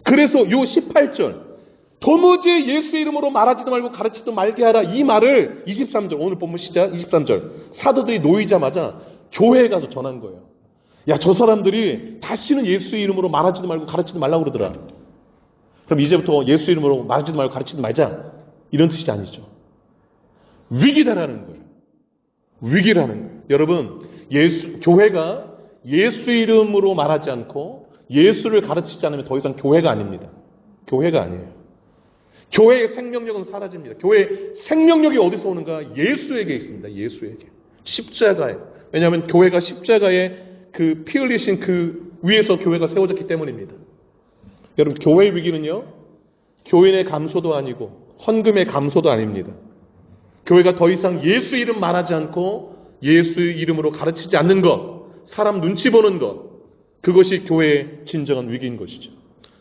그래서 요 18절 도무지 예수 이름으로 말하지도 말고 가르치도 말게 하라 이 말을 23절 오늘 본문 시작 23절 사도들이 놓이자마자 교회에 가서 전한 거예요. 야, 저 사람들이 다시는 예수 이름으로 말하지도 말고 가르치지 말라고 그러더라. 그럼 이제부터 예수 이름으로 말하지도 말고 가르치지 말자. 이런 뜻이 아니죠. 위기다라는 거예요. 위기라는 거예요. 여러분, 교회가 예수 이름으로 말하지 않고 예수를 가르치지 않으면 더 이상 교회가 아닙니다. 교회가 아니에요. 교회의 생명력은 사라집니다. 교회의 생명력이 어디서 오는가? 예수에게 있습니다. 예수에게. 십자가에. 왜냐하면 교회가 십자가에 그 피 흘리신 그 위에서 교회가 세워졌기 때문입니다. 여러분, 교회의 위기는요, 교인의 감소도 아니고 헌금의 감소도 아닙니다. 교회가 더 이상 예수 이름 말하지 않고 예수 이름으로 가르치지 않는 것, 사람 눈치 보는 것, 그것이 교회의 진정한 위기인 것이죠.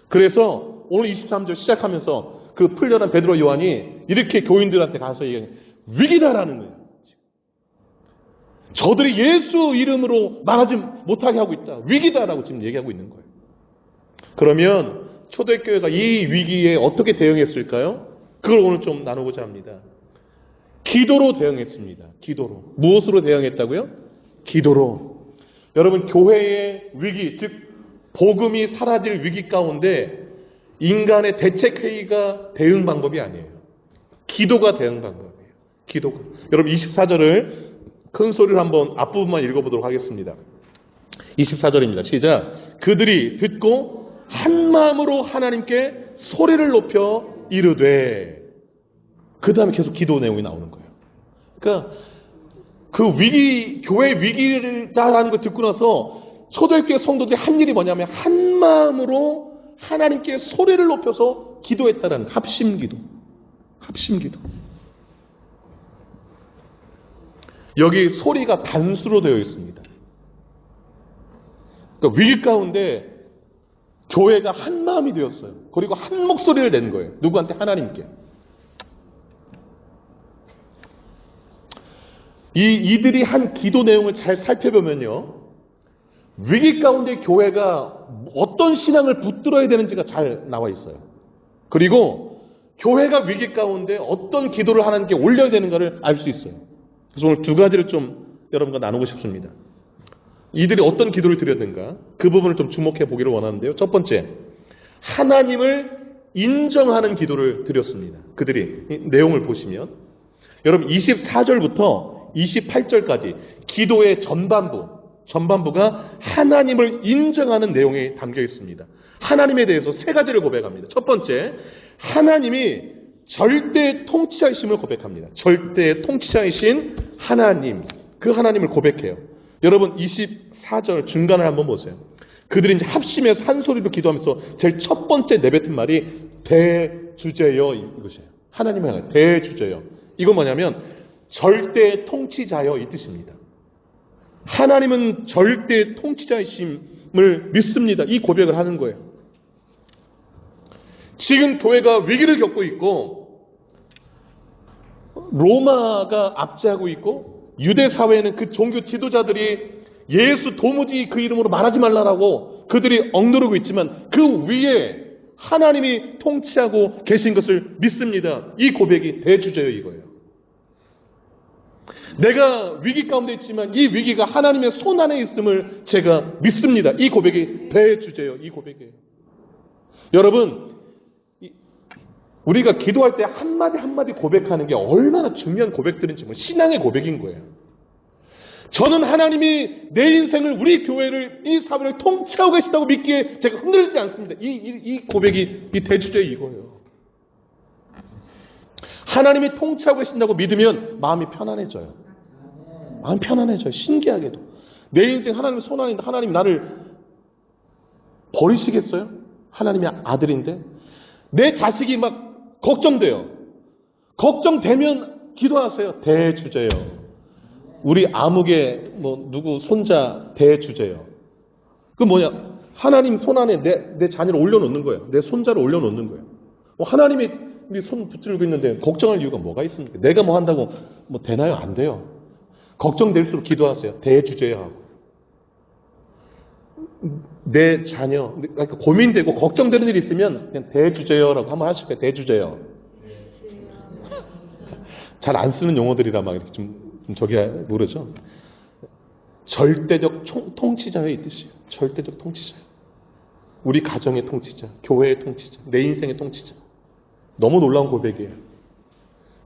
그래서
오늘 23절 시작하면서 그 풀려난 베드로 요한이 이렇게 교인들한테 가서 얘기하는 위기다라는 거예요. 저들이 예수 이름으로 말하지 못하게 하고 있다. 위기다라고 지금 얘기하고 있는 거예요. 그러면 초대교회가 이 위기에 어떻게 대응했을까요? 그걸 오늘 좀 나누고자 합니다. 기도로 대응했습니다. 기도로. 무엇으로 대응했다고요? 기도로. 여러분, 교회의 위기, 즉 복음이 사라질 위기 가운데 인간의 대책회의가 대응 방법이 아니에요. 기도가 대응 방법이에요. 기도가. 여러분 24절을 큰 소리로 한번 앞부분만 읽어보도록 하겠습니다. 24절입니다. 시작. 그들이 듣고 한 마음으로 하나님께 소리를 높여 이르되, 그 다음에 계속 기도 내용이 나오는 거예요. 그러니까 그 위기, 교회 위기라는 걸 듣고 나서 초대교회 성도들이 한 일이 뭐냐면 한 마음으로 하나님께 소리를 높여서 기도했다라는 합심기도. 합심기도. 여기 소리가 단수로 되어 있습니다. 그러니까 위기 가운데 교회가 한 마음이 되었어요. 그리고 한 목소리를 낸 거예요. 누구한테? 하나님께. 이들이 한 기도 내용을 잘 살펴보면요, 위기 가운데 교회가 어떤 신앙을 붙들어야 되는지가 잘 나와 있어요. 그리고 교회가 위기 가운데 어떤 기도를 하나님께 올려야 되는가를 알 수 있어요. 그래서 오늘 두 가지를 좀 여러분과 나누고 싶습니다. 이들이 어떤 기도를 드렸는가, 그 부분을 좀 주목해 보기를 원하는데요. 첫 번째, 하나님을 인정하는 기도를 드렸습니다. 그들이 이 내용을 보시면 여러분 24절부터 28절까지 기도의 전반부가 하나님을 인정하는 내용이 담겨 있습니다. 하나님에 대해서 세 가지를 고백합니다. 첫 번째, 하나님이 절대 통치자이심을 고백합니다. 절대 통치자이신 하나님, 그 하나님을 고백해요. 여러분 24절 중간을 한번 보세요. 그들이 이제 합심해서 한 소리로 기도하면서 제일 첫 번째 내뱉은 말이 대주제여, 이것이에요. 하나님을 향해 대주제여. 이건 뭐냐면 절대 통치자여, 이 뜻입니다. 하나님은 절대 통치자이심을 믿습니다. 이 고백을 하는 거예요. 지금 교회가 위기를 겪고 있고 로마가 압제하고 있고 유대 사회에는 그 종교 지도자들이 예수 도무지 그 이름으로 말하지 말라라고 그들이 억누르고 있지만 그 위에 하나님이 통치하고 계신 것을 믿습니다. 이 고백이 대주제여, 이거예요. 내가 위기 가운데 있지만 이 위기가 하나님의 손 안에 있음을 제가 믿습니다. 이 고백이 대주제여, 이 고백이에요. 여러분, 우리가 기도할 때 한마디 한마디 고백하는 게 얼마나 중요한 고백들인지, 신앙의 고백인 거예요. 저는 하나님이 내 인생을, 우리 교회를, 이 사회를 통치하고 계시다고 믿기에 제가 흔들리지 않습니다. 이 고백이, 이 대주제여, 이거예요. 하나님이 통치하고 계신다고 믿으면 마음이 편안해져요. 마음이 편안해져요. 신기하게도. 내 인생 하나님의 손 안에 있는데 하나님이 나를 버리시겠어요? 하나님의 아들인데. 내 자식이 막 걱정돼요. 걱정되면 기도하세요. 대주제여. 우리 아무개 누구 손자 대주제여. 그 뭐냐? 하나님 손 안에 내 자녀를 올려놓는 거예요. 내 손자를 올려놓는 거예요. 하나님이 우리 손 붙들고 있는데 걱정할 이유가 뭐가 있습니까? 내가 뭐 한다고 되나요? 안 돼요. 걱정될수록 기도하세요. 대주제여 하고. 내 자녀, 그러니까 고민되고 걱정되는 일이 있으면 그냥 대주제여라고 한번 하실 거예요. 대주제여. 잘 안 쓰는 용어들이라 막 이렇게 좀 저기 모르죠. 절대적 통치자의 이 뜻이에요. 절대적 통치자. 우리 가정의 통치자, 교회의 통치자, 내 인생의 통치자. 너무 놀라운 고백이에요.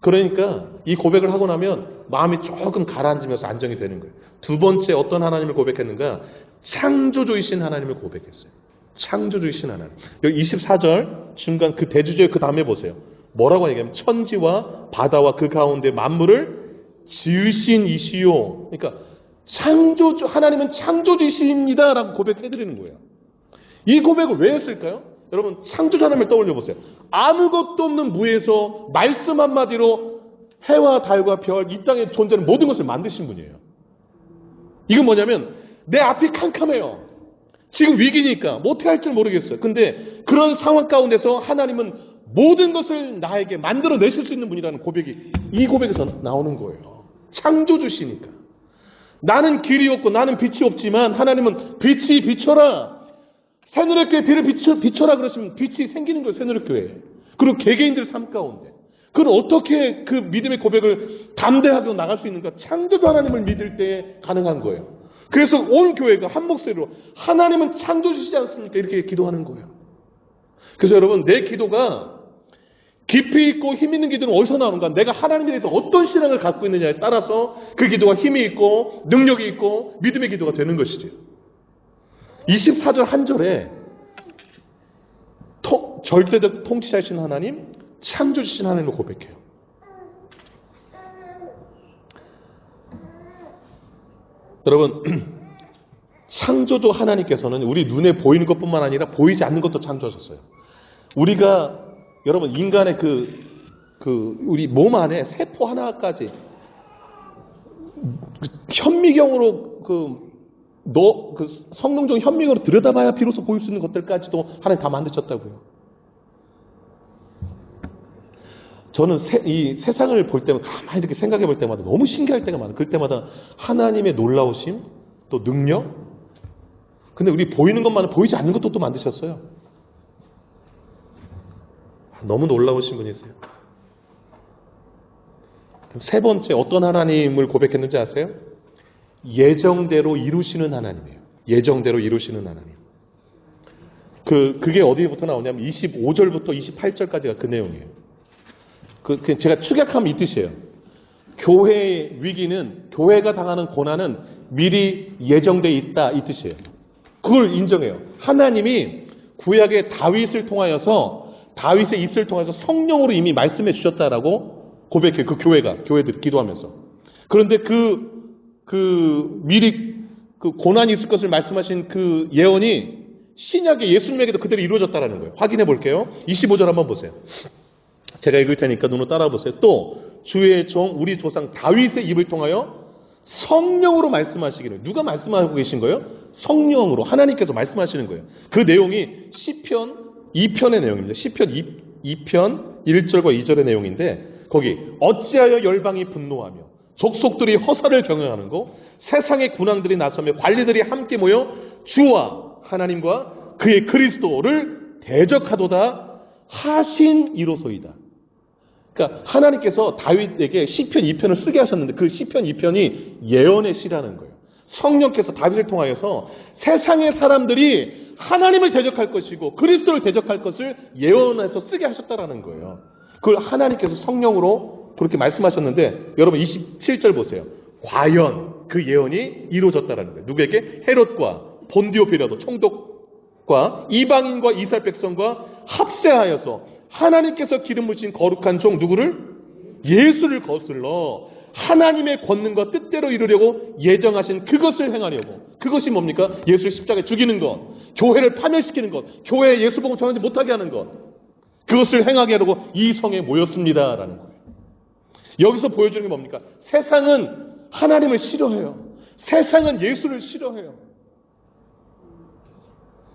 그러니까 이 고백을 하고 나면 마음이 조금 가라앉으면서 안정이 되는 거예요. 두 번째 어떤 하나님을 고백했는가? 창조주이신 하나님을 고백했어요. 창조주이신 하나님. 여기 24절 중간 그 대주제 그 다음에 보세요. 뭐라고 얘기하면 천지와 바다와 그 가운데 만물을 지으신 이시요. 그러니까 창조주, 하나님은 창조주이십니다 라고 고백해드리는 거예요. 이 고백을 왜 했을까요? 여러분 창조주 하나님을 떠올려 보세요. 아무것도 없는 무에서 말씀 한마디로 해와 달과 별, 이 땅에 존재하는 모든 것을 만드신 분이에요. 이건 뭐냐면 내 앞이 캄캄해요. 지금 위기니까 뭐 어떻게 할 줄 모르겠어요. 근데 그런 상황 가운데서 하나님은 모든 것을 나에게 만들어내실 수 있는 분이라는 고백이 이 고백에서 나오는 거예요. 창조주시니까. 나는 길이 없고 나는 빛이 없지만 하나님은 빛이 비춰라. 새누리교회 빛을 비춰라 그러시면 빛이 생기는 거예요. 새누리교회에. 그리고 개개인들 삶 가운데. 그걸 어떻게 그 믿음의 고백을 담대하게 나갈 수 있는가? 창조주 하나님을 믿을 때 가능한 거예요. 그래서 온 교회가 한 목소리로 하나님은 창조주시지 않습니까? 이렇게 기도하는 거예요. 그래서 여러분, 내 기도가 깊이 있고 힘 있는 기도는 어디서 나오는가? 내가 하나님에 대해서 어떤 신앙을 갖고 있느냐에 따라서 그 기도가 힘이 있고 능력이 있고 믿음의 기도가 되는 것이죠. 24절 한 절에 절대적 통치자신 하나님, 창조주신 하나님을 고백해요. 여러분, 창조주 하나님께서는 우리 눈에 보이는 것뿐만 아니라 보이지 않는 것도 창조하셨어요. 우리가 여러분 인간의 우리 몸 안에 세포 하나까지 현미경으로 성능적 현미경으로 들여다봐야 비로소 보일 수 있는 것들까지도 하나님 다 만드셨다고요. 저는 이 세상을 볼 때마다 가만히 이렇게 생각해 볼 때마다 너무 신기할 때가 많아요. 그럴 때마다 하나님의 놀라우심, 또 능력. 근데 우리 보이는 것만은 보이지 않는 것도 또 만드셨어요. 너무 놀라우신 분이세요. 세 번째 어떤 하나님을 고백했는지 아세요? 예정대로 이루시는 하나님이에요. 예정대로 이루시는 하나님. 그게 어디부터 나오냐면 25절부터 28절까지가 그 내용이에요. 제가 축약하면 이 뜻이에요. 교회의 위기는, 교회가 당하는 고난은 미리 예정되어 있다, 이 뜻이에요. 그걸 인정해요. 하나님이 구약의 다윗의 입술을 통해서 성령으로 이미 말씀해 주셨다라고 고백해요. 그 교회들이 기도하면서. 그런데 미리 고난이 있을 것을 말씀하신 그 예언이 신약의 예수님에게도 그대로 이루어졌다라는 거예요. 확인해 볼게요. 25절 한번 보세요. 제가 읽을 테니까 눈으로 따라와 보세요. 또 주의 종 우리 조상 다윗의 입을 통하여 성령으로 말씀하시기를. 누가 말씀하고 계신 거예요? 성령으로 하나님께서 말씀하시는 거예요. 그 내용이 시편 2편의 내용입니다. 시편 2편 1절과 2절의 내용인데 거기 어찌하여 열방이 분노하며 족속들이 허사를 경영하는 거, 세상의 군왕들이 나서며 관리들이 함께 모여 주와 하나님과 그의 그리스도를 대적하도다 하신 이로소이다. 그러니까 하나님께서 다윗에게 시편 2편을 쓰게 하셨는데 그 시편 2편이 예언의 시라는 거예요. 성령께서 다윗을 통하여서 세상의 사람들이 하나님을 대적할 것이고 그리스도를 대적할 것을 예언해서 쓰게 하셨다라는 거예요. 그걸 하나님께서 성령으로 그렇게 말씀하셨는데 여러분 27절 보세요. 과연 그 예언이 이루어졌다라는 거예요. 누구에게? 헤롯과 본디오 빌라도 총독과 이방인과 이스라엘 백성과 합세하여서 하나님께서 기름 부으신 거룩한 종 누구를? 예수를 거슬러 하나님의 권능과 뜻대로 이루려고 예정하신 그것을 행하려고. 그것이 뭡니까? 예수를 십자가에 죽이는 것, 교회를 파멸시키는 것, 교회에 예수 복음 전하지 못하게 하는 것, 그것을 행하게 하려고 이 성에 모였습니다라는 거예요. 여기서 보여주는 게 뭡니까? 세상은 하나님을 싫어해요. 세상은 예수를 싫어해요.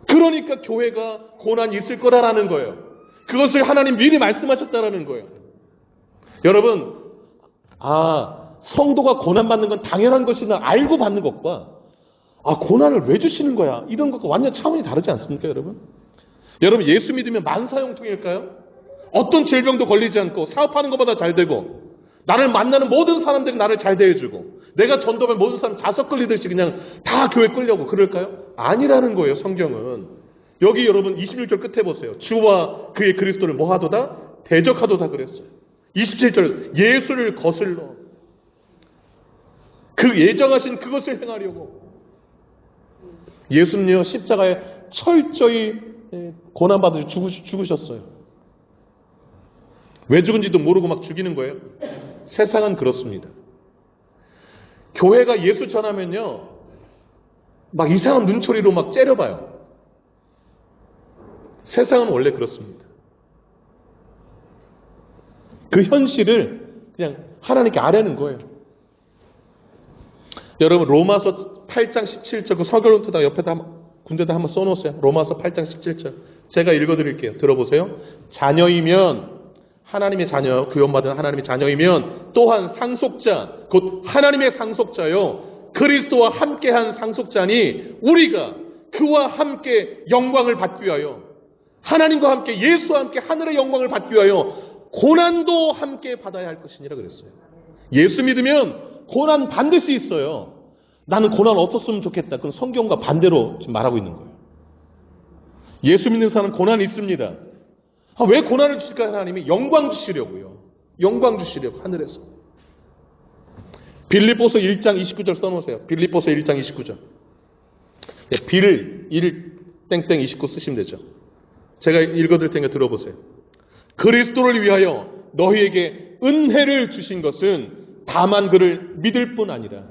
그러니까 교회가 고난이 있을 거라는 거예요. 그것을 하나님 미리 말씀하셨다라는 거예요. 여러분, 성도가 고난받는 건 당연한 것이나 알고 받는 것과 고난을 왜 주시는 거야? 이런 것과 완전 차원이 다르지 않습니까, 여러분? 여러분, 예수 믿으면 만사형통일까요? 어떤 질병도 걸리지 않고 사업하는 것보다 잘 되고 나를 만나는 모든 사람들이 나를 잘 대해주고 내가 전도하면 모든 사람 자석 끌리듯이 그냥 다 교회 끌려고 그럴까요? 아니라는 거예요, 성경은. 여기 여러분 26절 끝에 보세요. 주와 그의 그리스도를 뭐 하도다? 대적하도다 그랬어요. 27절 예수를 거슬러 그 예정하신 그것을 행하려고. 예수님요 십자가에 철저히 고난받으시고 죽으셨어요. 왜 죽은지도 모르고 막 죽이는 거예요. 세상은 그렇습니다. 교회가 예수 전하면요 막 이상한 눈초리로 막 째려봐요. 세상은 원래 그렇습니다. 그 현실을 그냥 하나님께 아뢰는 거예요. 여러분 로마서 8장 17절 그 서결론토당 옆에다 군데다 한번 써놓으세요. 로마서 8장 17절. 제가 읽어드릴게요. 들어보세요. 자녀이면 하나님의 자녀, 구원받은 하나님의 자녀이면 또한 상속자, 곧 하나님의 상속자요, 그리스도와 함께한 상속자니 우리가 그와 함께 영광을 받기 위하여, 하나님과 함께 예수와 함께 하늘의 영광을 받기 위하여 고난도 함께 받아야 할 것이니라 그랬어요. 예수 믿으면 고난 반드시 있어요. 나는 고난 없었으면 좋겠다. 그건 성경과 반대로 지금 말하고 있는 거예요. 예수 믿는 사람은 고난이 있습니다. 왜 고난을 주실까? 하나님이 영광 주시려고요. 영광 주시려고 하늘에서. 빌립보서 1장 29절 써놓으세요. 빌립보서 1장 29절. 빌 1 땡땡 29 쓰시면 되죠. 제가 읽어드릴 테니까 들어보세요. 그리스도를 위하여 너희에게 은혜를 주신 것은 다만 그를 믿을 뿐 아니라,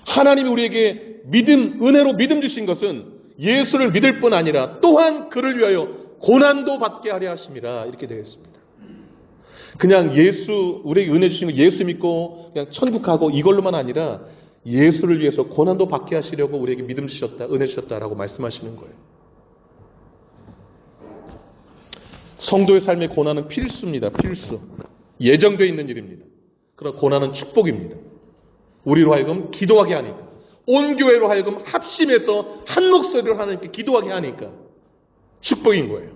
하나님이 우리에게 은혜로 믿음 주신 것은 예수를 믿을 뿐 아니라 또한 그를 위하여 고난도 받게 하려 하심이라, 이렇게 되어 있습니다. 그냥 우리에게 은혜 주신 거 예수 믿고 그냥 천국 가고 이걸로만 아니라 예수를 위해서 고난도 받게 하시려고 우리에게 믿음 주셨다, 은혜 주셨다라고 말씀하시는 거예요. 성도의 삶의 고난은 필수입니다. 필수. 예정되어 있는 일입니다. 그러나 고난은 축복입니다. 우리로 하여금 기도하게 하니까, 온 교회로 하여금 합심해서 한 목소리로 하나님께 기도하게 하니까 축복인 거예요.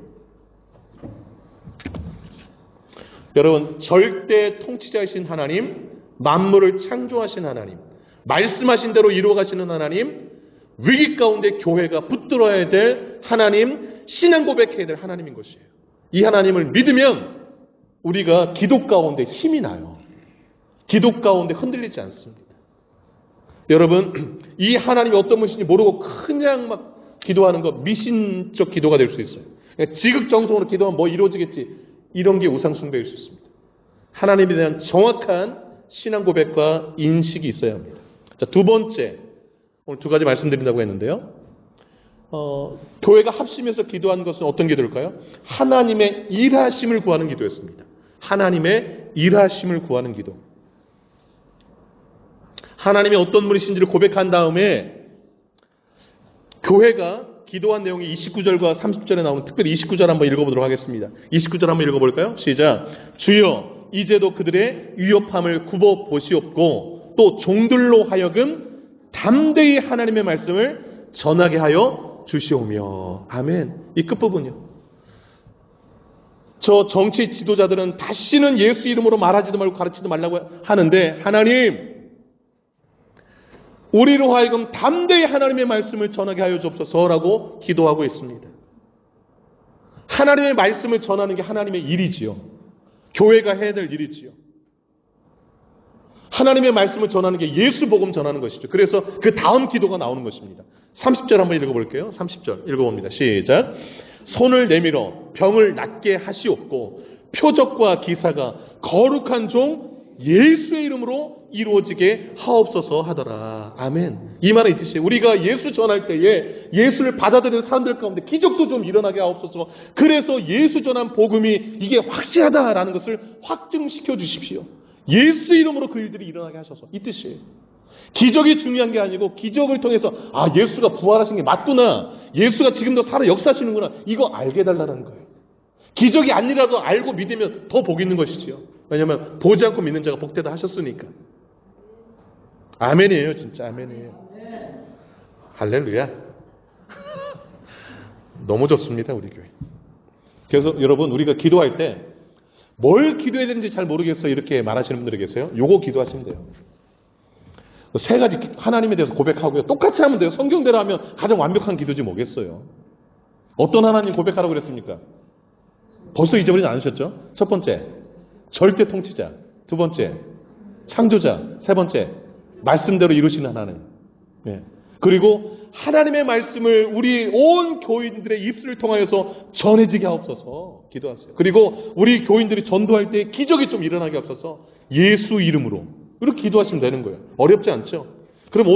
여러분, 절대 통치자이신 하나님, 만물을 창조하신 하나님, 말씀하신 대로 이루어가시는 하나님, 위기 가운데 교회가 붙들어야 될 하나님, 신앙 고백해야 될 하나님인 것이에요. 이 하나님을 믿으면 우리가 기도 가운데 힘이 나요. 기도 가운데 흔들리지 않습니다. 여러분, 이 하나님이 어떤 분이신지 모르고 그냥 막 기도하는 거 미신적 기도가 될 수 있어요. 지극정성으로 기도하면 뭐 이루어지겠지, 이런 게 우상숭배일 수 있습니다. 하나님에 대한 정확한 신앙 고백과 인식이 있어야 합니다. 자, 두 번째, 오늘 두 가지 말씀드린다고 했는데요. 교회가 합심해서 기도하는 것은 어떤 기도일까요? 하나님의 일하심을 구하는 기도였습니다. 하나님의 일하심을 구하는 기도. 하나님이 어떤 분이신지를 고백한 다음에 교회가 기도한 내용이 29절과 30절에 나오는, 특별히 29절 한번 읽어보도록 하겠습니다. 29절 한번 읽어볼까요? 시작. 주여, 이제도 그들의 위협함을 굽어 보시옵고 또 종들로 하여금 담대히 하나님의 말씀을 전하게 하여 주시오며. 아멘. 이 끝부분이요. 저 정치 지도자들은 다시는 예수 이름으로 말하지도 말고 가르치지 말라고 하는데, 하나님, 우리로 하여금 담대히 하나님의 말씀을 전하게 하여 주옵소서라고 기도하고 있습니다. 하나님의 말씀을 전하는 게 하나님의 일이지요. 교회가 해야 될 일이지요. 하나님의 말씀을 전하는 게 예수 복음 전하는 것이죠. 그래서 그 다음 기도가 나오는 것입니다. 30절 한번 읽어볼게요. 30절 읽어봅니다. 시작. 손을 내밀어 병을 낫게 하시옵고 표적과 기사가 거룩한 종 예수의 이름으로 이루어지게 하옵소서 하더라. 아멘. 이 말은 이 뜻이에요. 우리가 예수 전할 때에 예수를 받아들이는 사람들 가운데 기적도 좀 일어나게 하옵소서. 그래서 예수 전한 복음이 이게 확실하다라는 것을 확증시켜 주십시오. 예수 이름으로 그 일들이 일어나게 하셔서, 이 뜻이에요. 기적이 중요한 게 아니고 기적을 통해서 예수가 부활하신 게 맞구나, 예수가 지금도 살아 역사하시는구나, 이거 알게 해달라는 거예요. 기적이 아니라도 알고 믿으면 더 복 있는 것이지요. 왜냐하면 보지 않고 믿는 자가 복되다 하셨으니까. 아멘이에요. 진짜 아멘이에요. 할렐루야. 너무 좋습니다, 우리 교회. 그래서 여러분, 우리가 기도할 때 뭘 기도해야 되는지 잘 모르겠어 이렇게 말하시는 분들이 계세요. 요거 기도하시면 돼요. 세 가지 하나님에 대해서 고백하고요. 똑같이 하면 돼요. 성경대로 하면 가장 완벽한 기도지 뭐겠어요. 어떤 하나님 고백하라고 그랬습니까? 벌써 잊어버리지 않으셨죠? 첫 번째, 절대 통치자. 두 번째, 창조자. 세 번째, 말씀대로 이루시는 하나님. 예. 그리고 하나님의 말씀을 우리 온 교인들의 입술을 통하여서 전해지게 하옵소서 기도하세요. 그리고 우리 교인들이 전도할 때 기적이 좀 일어나게 하옵소서 예수 이름으로. 이렇게 기도하시면 되는 거예요. 어렵지 않죠? 그럼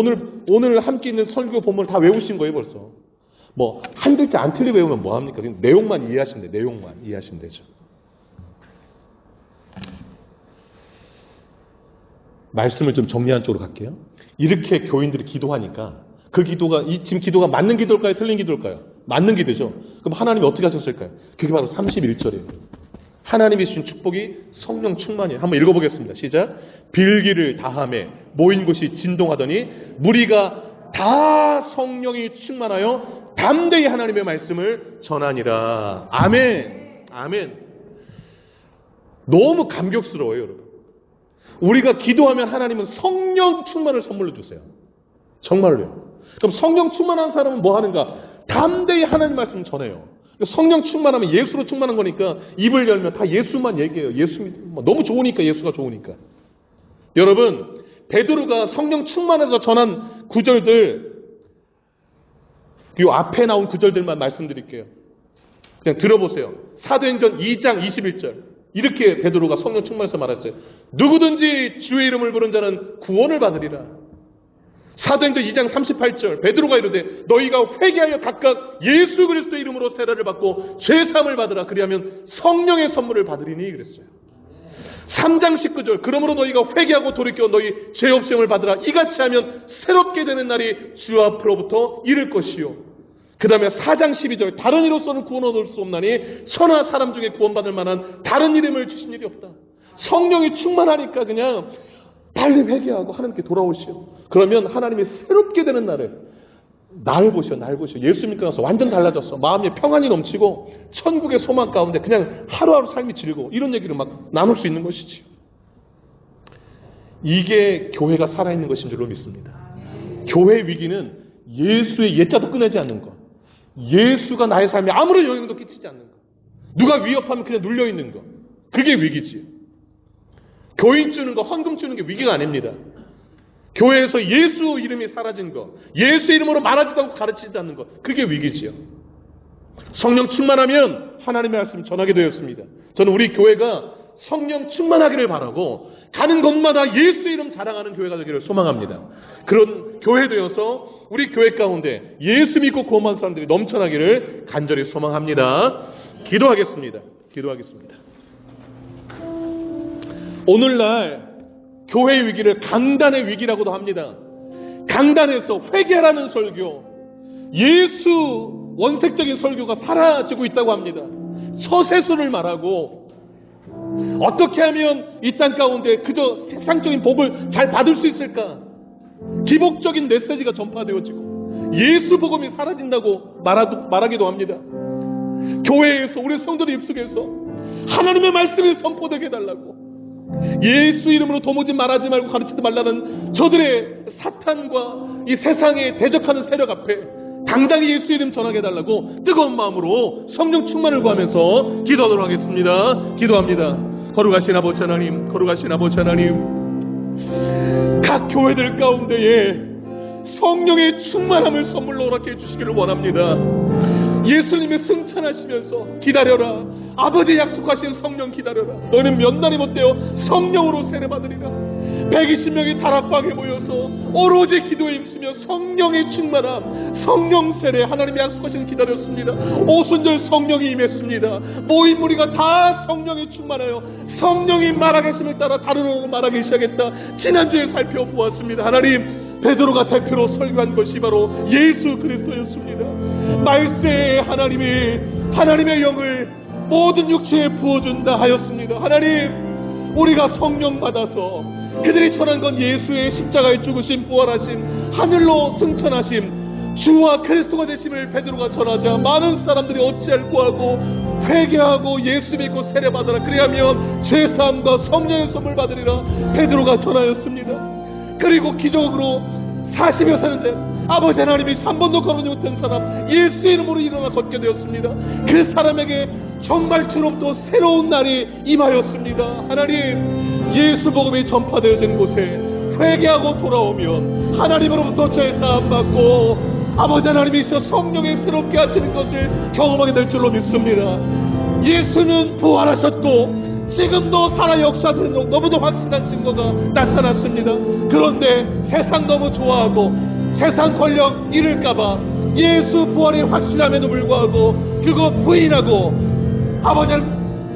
오늘 함께 있는 설교 본문을 다 외우신 거예요, 벌써. 뭐 한 글자 안 틀리고 외우면 뭐 합니까? 그냥 내용만 이해하시면 돼요. 내용만 이해하시면 되죠. 말씀을 좀 정리한 쪽으로 갈게요. 이렇게 교인들이 기도하니까 그 기도가, 지금 기도가 맞는 기도일까요? 틀린 기도일까요? 맞는 기도죠. 그럼 하나님이 어떻게 하셨을까요? 그게 바로 31절이에요. 하나님이 주신 축복이 성령 충만이에요. 한번 읽어보겠습니다. 시작. 빌기를 다함에 모인 곳이 진동하더니 무리가 다 성령이 충만하여 담대히 하나님의 말씀을 전하니라. 아멘. 아멘. 너무 감격스러워요, 여러분. 우리가 기도하면 하나님은 성령 충만을 선물로 주세요. 정말로요. 그럼 성령 충만한 사람은 뭐 하는가? 담대히 하나님 말씀을 전해요. 성령 충만하면 예수로 충만한 거니까 입을 열면 다 예수만 얘기해요. 예수 너무 좋으니까, 예수가 좋으니까. 여러분, 베드로가 성령 충만해서 전한 구절들, 이 앞에 나온 구절들만 말씀드릴게요. 그냥 들어보세요. 사도행전 2장 21절. 이렇게 베드로가 성령 충만해서 말했어요. 누구든지 주의 이름을 부른 자는 구원을 받으리라. 사도행전 2장 38절. 베드로가 이르되 너희가 회개하여 각각 예수 그리스도의 이름으로 세례를 받고 죄사함을 받으라. 그리하면 성령의 선물을 받으리니 그랬어요. 3장 19절. 그러므로 너희가 회개하고 돌이켜 너희 죄 없음을 받으라. 이같이 하면 새롭게 되는 날이 주 앞으로부터 이를 것이요. 그 다음에 4장 12절. 다른 이로서는 구원 얻을 수 없나니 천하 사람 중에 구원받을 만한 다른 이름을 주신 일이 없다. 성령이 충만하니까 그냥 빨리 회개하고 하나님께 돌아오시오. 그러면 하나님이 새롭게 되는 날 보시오. 예수 믿고 나서 완전 달라졌어. 마음에 평안이 넘치고 천국의 소망 가운데 그냥 하루하루 삶이 즐거워. 이런 얘기를 막 나눌 수 있는 것이지요. 이게 교회가 살아있는 것인 줄로 믿습니다. 교회의 위기는 예수의 옛자도 꺼내지 않는 것. 예수가 나의 삶에 아무런 영향도 끼치지 않는 것. 누가 위협하면 그냥 눌려있는 것. 그게 위기지요. 교인 주는 거, 헌금 주는 게 위기가 아닙니다. 교회에서 예수 이름이 사라진 것, 예수 이름으로 말하지도 않고 가르치지 않는 것, 그게 위기지요. 성령 충만하면 하나님의 말씀을 전하게 되었습니다. 저는 우리 교회가 성령 충만하기를 바라고 가는 곳마다 예수 이름 자랑하는 교회가 되기를 소망합니다. 그런 교회 되어서 우리 교회 가운데 예수 믿고 구원받은 사람들이 넘쳐나기를 간절히 소망합니다. 기도하겠습니다. 오늘날 교회의 위기를 강단의 위기라고도 합니다. 강단에서 회개하라는 설교, 예수 원색적인 설교가 사라지고 있다고 합니다. 처세술을 말하고 어떻게 하면 이 땅 가운데 그저 세상적인 복을 잘 받을 수 있을까? 기복적인 메시지가 전파되어지고 예수 복음이 사라진다고 말하기도 합니다. 교회에서 우리 성도들 입속에서 하나님의 말씀이 선포되게 해달라고, 예수 이름으로 도무지 말하지 말고 가르치지 말라는 저들의 사탄과 이 세상에 대적하는 세력 앞에 당당히 예수 이름 전하게 해달라고 뜨거운 마음으로 성령 충만을 구하면서 기도하도록 하겠습니다. 기도합니다. 거룩하신 아버지 하나님, 각 교회들 가운데에 성령의 충만함을 선물로 허락해 주시기를 원합니다. 예수님의 승천하시면서 기다려라. 아버지 약속하신 성령 기다려라. 너는 몇 날이 못되어 성령으로 세례받으리라. 120명이 다락방에 모여서 오로지 기도에 힘쓰며 성령의 충만함, 성령 세례 하나님이 약속하신 기다렸습니다. 오순절 성령이 임했습니다. 모인 무리가 다 성령이 충만하여 성령이 말하겠음을 따라 다른 언어로 말하기 시작했다. 지난주에 살펴보았습니다. 하나님, 베드로가 대표로 설교한 것이 바로 예수 그리스도였습니다. 말세에 하나님의 영을 모든 육체에 부어준다 하였습니다. 하나님, 우리가 성령 받아서 그들이 전한 건 예수의 십자가에 죽으심, 부활하심, 하늘로 승천하심, 주와 그리스도가 되심을 베드로가 전하자 많은 사람들이 어찌할 구하고 회개하고 예수 믿고 세례받으라. 그리하면 죄사함과 성령의 선물 받으리라. 베드로가 전하였습니다. 그리고 기적으로 40여 사는데 아버지 하나님이 한 번도 걸어보지 못한 사람 예수 이름으로 일어나 걷게 되었습니다. 그 사람에게 정말 주름도 새로운 날이 임하였습니다. 하나님, 예수 복음이 전파되어진 곳에 회개하고 돌아오면 하나님으로부터 죄사함 받고 아버지 하나님이서 성령에 새롭게 하시는 것을 경험하게 될 줄로 믿습니다. 예수는 부활하셨고 지금도 살아 역사되는 너무도 확실한 증거가 나타났습니다. 그런데 세상 너무 좋아하고 세상 권력 잃을까봐 예수 부활이 확실함에도 불구하고 그거 부인하고 아버지를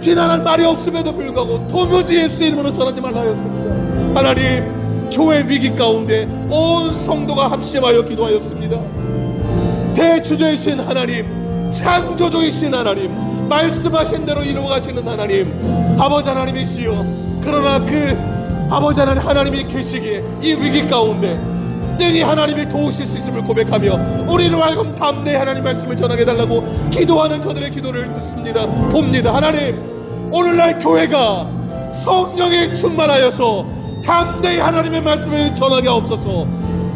비난할 말이 없음에도 불구하고 도무지 예수 이름으로 전하지 말라 하였습니다. 하나님, 교회 위기 가운데 온 성도가 합심하여 기도하였습니다. 대주제이신 하나님, 창조주이신 하나님, 말씀하신 대로 이루어가시는 하나님, 아버지 하나님이시여, 그러나 그 아버지 하나님이 계시기에 이 위기 가운데 능히 하나님이 도우실 수 있음을 고백하며 우리를 알고 담대히 하나님 말씀을 전하게 해달라고 기도하는 저들의 기도를 듣습니다. 봅니다. 하나님, 오늘날 교회가 성령에 충만하여서 담대히 하나님의 말씀을 전하게 하옵소서.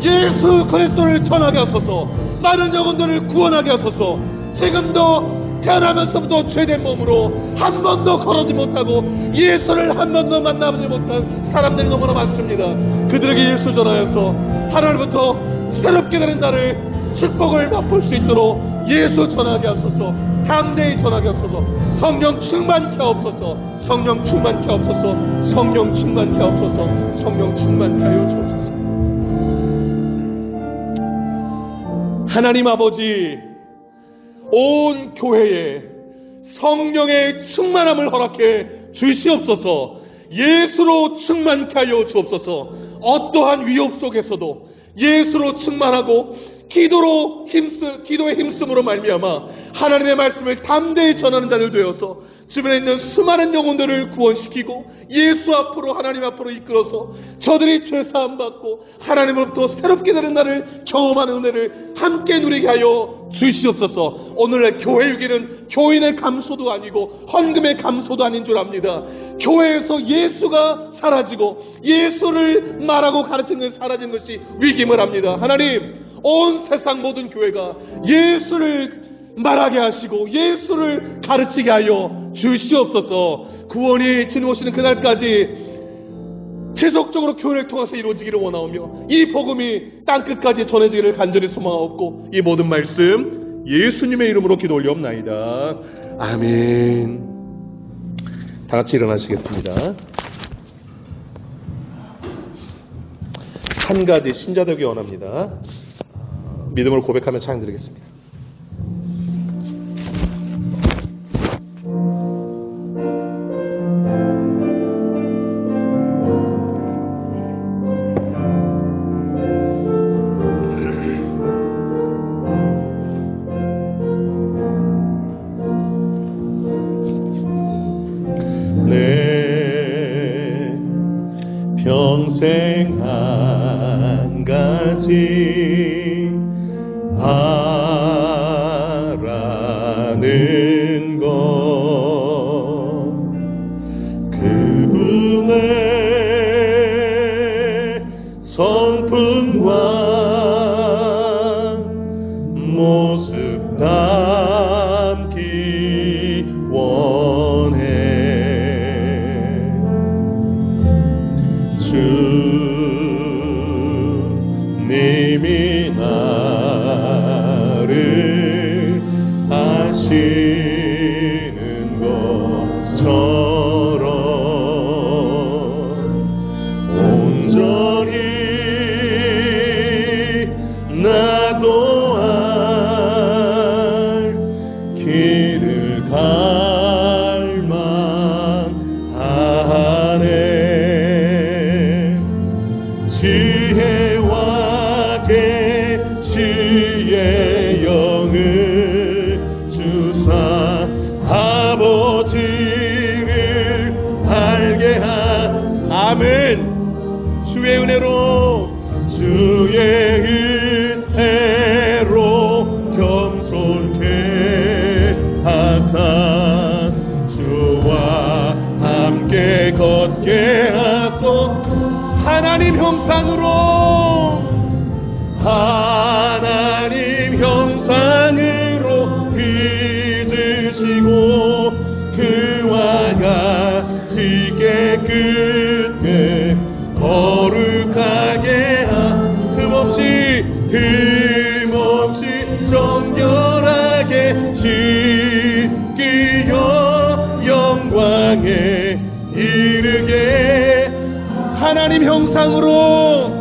예수 그리스도를 전하게 하소서. 많은 영혼들을 구원하게 하소서. 지금도 태어나면서부터 죄된 몸으로 한 번도 걸어지 못하고 예수를 한 번도 만나보지 못한 사람들이 너무나 많습니다. 그들에게 예수 전하여서 하나님부터 새롭게 되는 날을 축복을 맛볼 수 있도록 예수 전하게 하소서. 담대히 전하게 하소서. 성령 충만케 하옵소서. 성령 충만케 하옵소서. 성령 충만케 하옵소서. 성령 충만케 하여 주옵소서. 하나님 아버지, 온 교회에 성령의 충만함을 허락해 주시옵소서. 예수로 충만케 하여 주옵소서. 어떠한 위협 속에서도 예수로 충만하고 기도의 힘쓰므로 말미암아 하나님의 말씀을 담대히 전하는 자들 되어서 주변에 있는 수많은 영혼들을 구원시키고 예수 앞으로, 하나님 앞으로 이끌어서 저들이 죄사함 받고 하나님으로부터 새롭게 되는 날을 경험하는 은혜를 함께 누리게 하여 주시옵소서. 오늘날 교회 위기는 교인의 감소도 아니고 헌금의 감소도 아닌 줄 압니다. 교회에서 예수가 사라지고 예수를 말하고 가르치는 것이 사라진 것이 위기임을 합니다. 하나님, 온 세상 모든 교회가 예수를 말하게 하시고 예수를 가르치게 하여 주시옵소서. 구원이 주님 오시는 그날까지 지속적으로 교회를 통해서 이루어지기를 원하오며 이 복음이 땅끝까지 전해지기를 간절히 소망하옵고 이 모든 말씀 예수님의 이름으로 기도 올리옵나이다. 아멘. 다 같이 일어나시겠습니다. 한 가지 신자되기 원합니다. 믿음을 고백하며 찬양 드리겠습니다.
평생 한 가지 바라는 것, 그분의 성품과 모습 담기 원해. 주님이 나를 아시는 것처럼 온전히 나도 알 길을 갈망하네. 지혜와 계시의 영을 주사 아버지를 알게 아멘. 주의 은혜로 겸손케 하사 주와 함께 걷게 하소. 하나님 형상으로 빚으시고 그와 같이 깨끗게 거룩하게 흠없이 정결하게 지키려 영광에 이르게 하나님 형상으로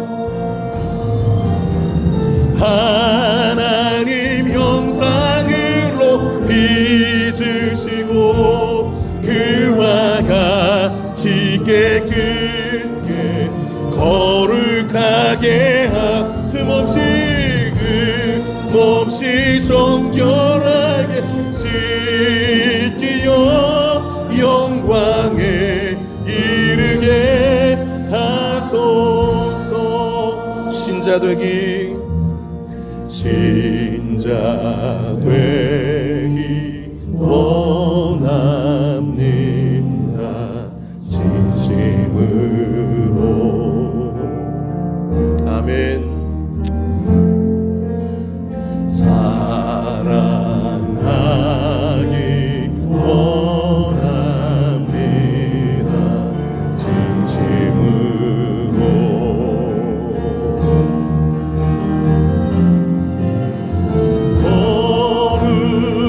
빚으시고 그와 같이 깨끗게
거룩하게 흠없이 정결하게 지키어 영광에 이르게 하소서. 신자 되기 원합니다. 진심으로. 아멘. 사랑하기 원합니다. 진심으로.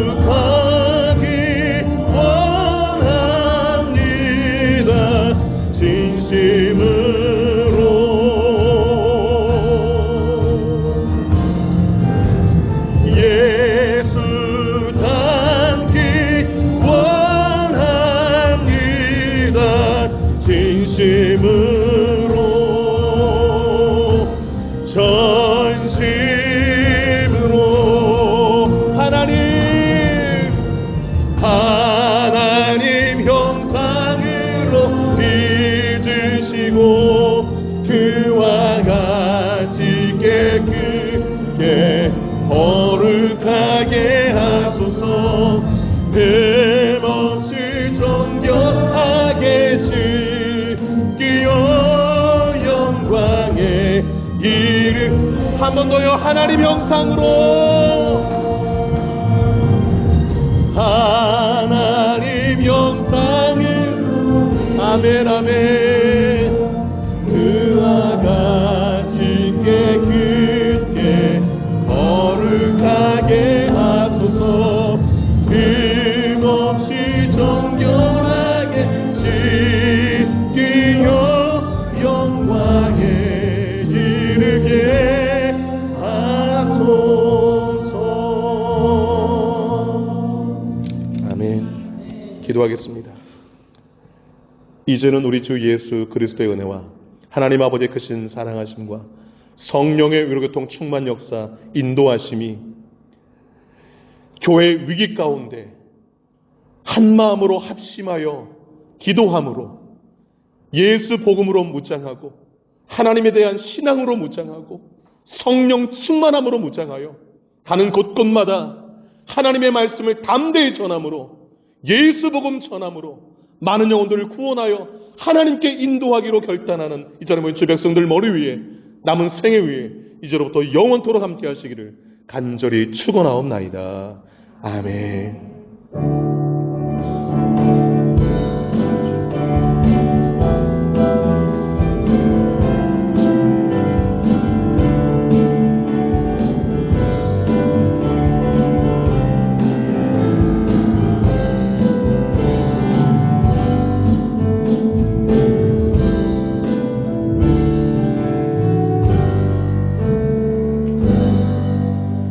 거룩하기 원합니다. 진심으로. 예수 닮기 원합니다. 진심으로. 전심으로. 하나님 형상으로 빚으시고 그와 같이 깨끗게 거룩하게 하소서. 흠없이 정결하게 지키어 영광에 한 번 더요. 하나님 형상으로. 하나님 형상으로. 아멘 아멘. 그와 같이 깨끗게 거룩하게 하소서. 흠없이 정결하게 지키어 영광에 이르게 하소서. 아멘. 기도하겠습니다. 이제는 우리 주 예수 그리스도의 은혜와 하나님 아버지의 크신 사랑하심과 성령의 위로교통 충만 역사 인도하심이 교회 위기 가운데 한 마음으로 합심하여 기도함으로 예수 복음으로 무장하고 하나님에 대한 신앙으로 무장하고 성령 충만함으로 무장하여 가는 곳곳마다 하나님의 말씀을 담대히 전함으로 예수 복음 전함으로 많은 영혼들을 구원하여 하나님께 인도하기로 결단하는 이 자리에 모인 주 백성들 머리 위에 남은 생애 위에 이제로부터 영원토록 함께 하시기를 간절히 축원하옵나이다. 아멘.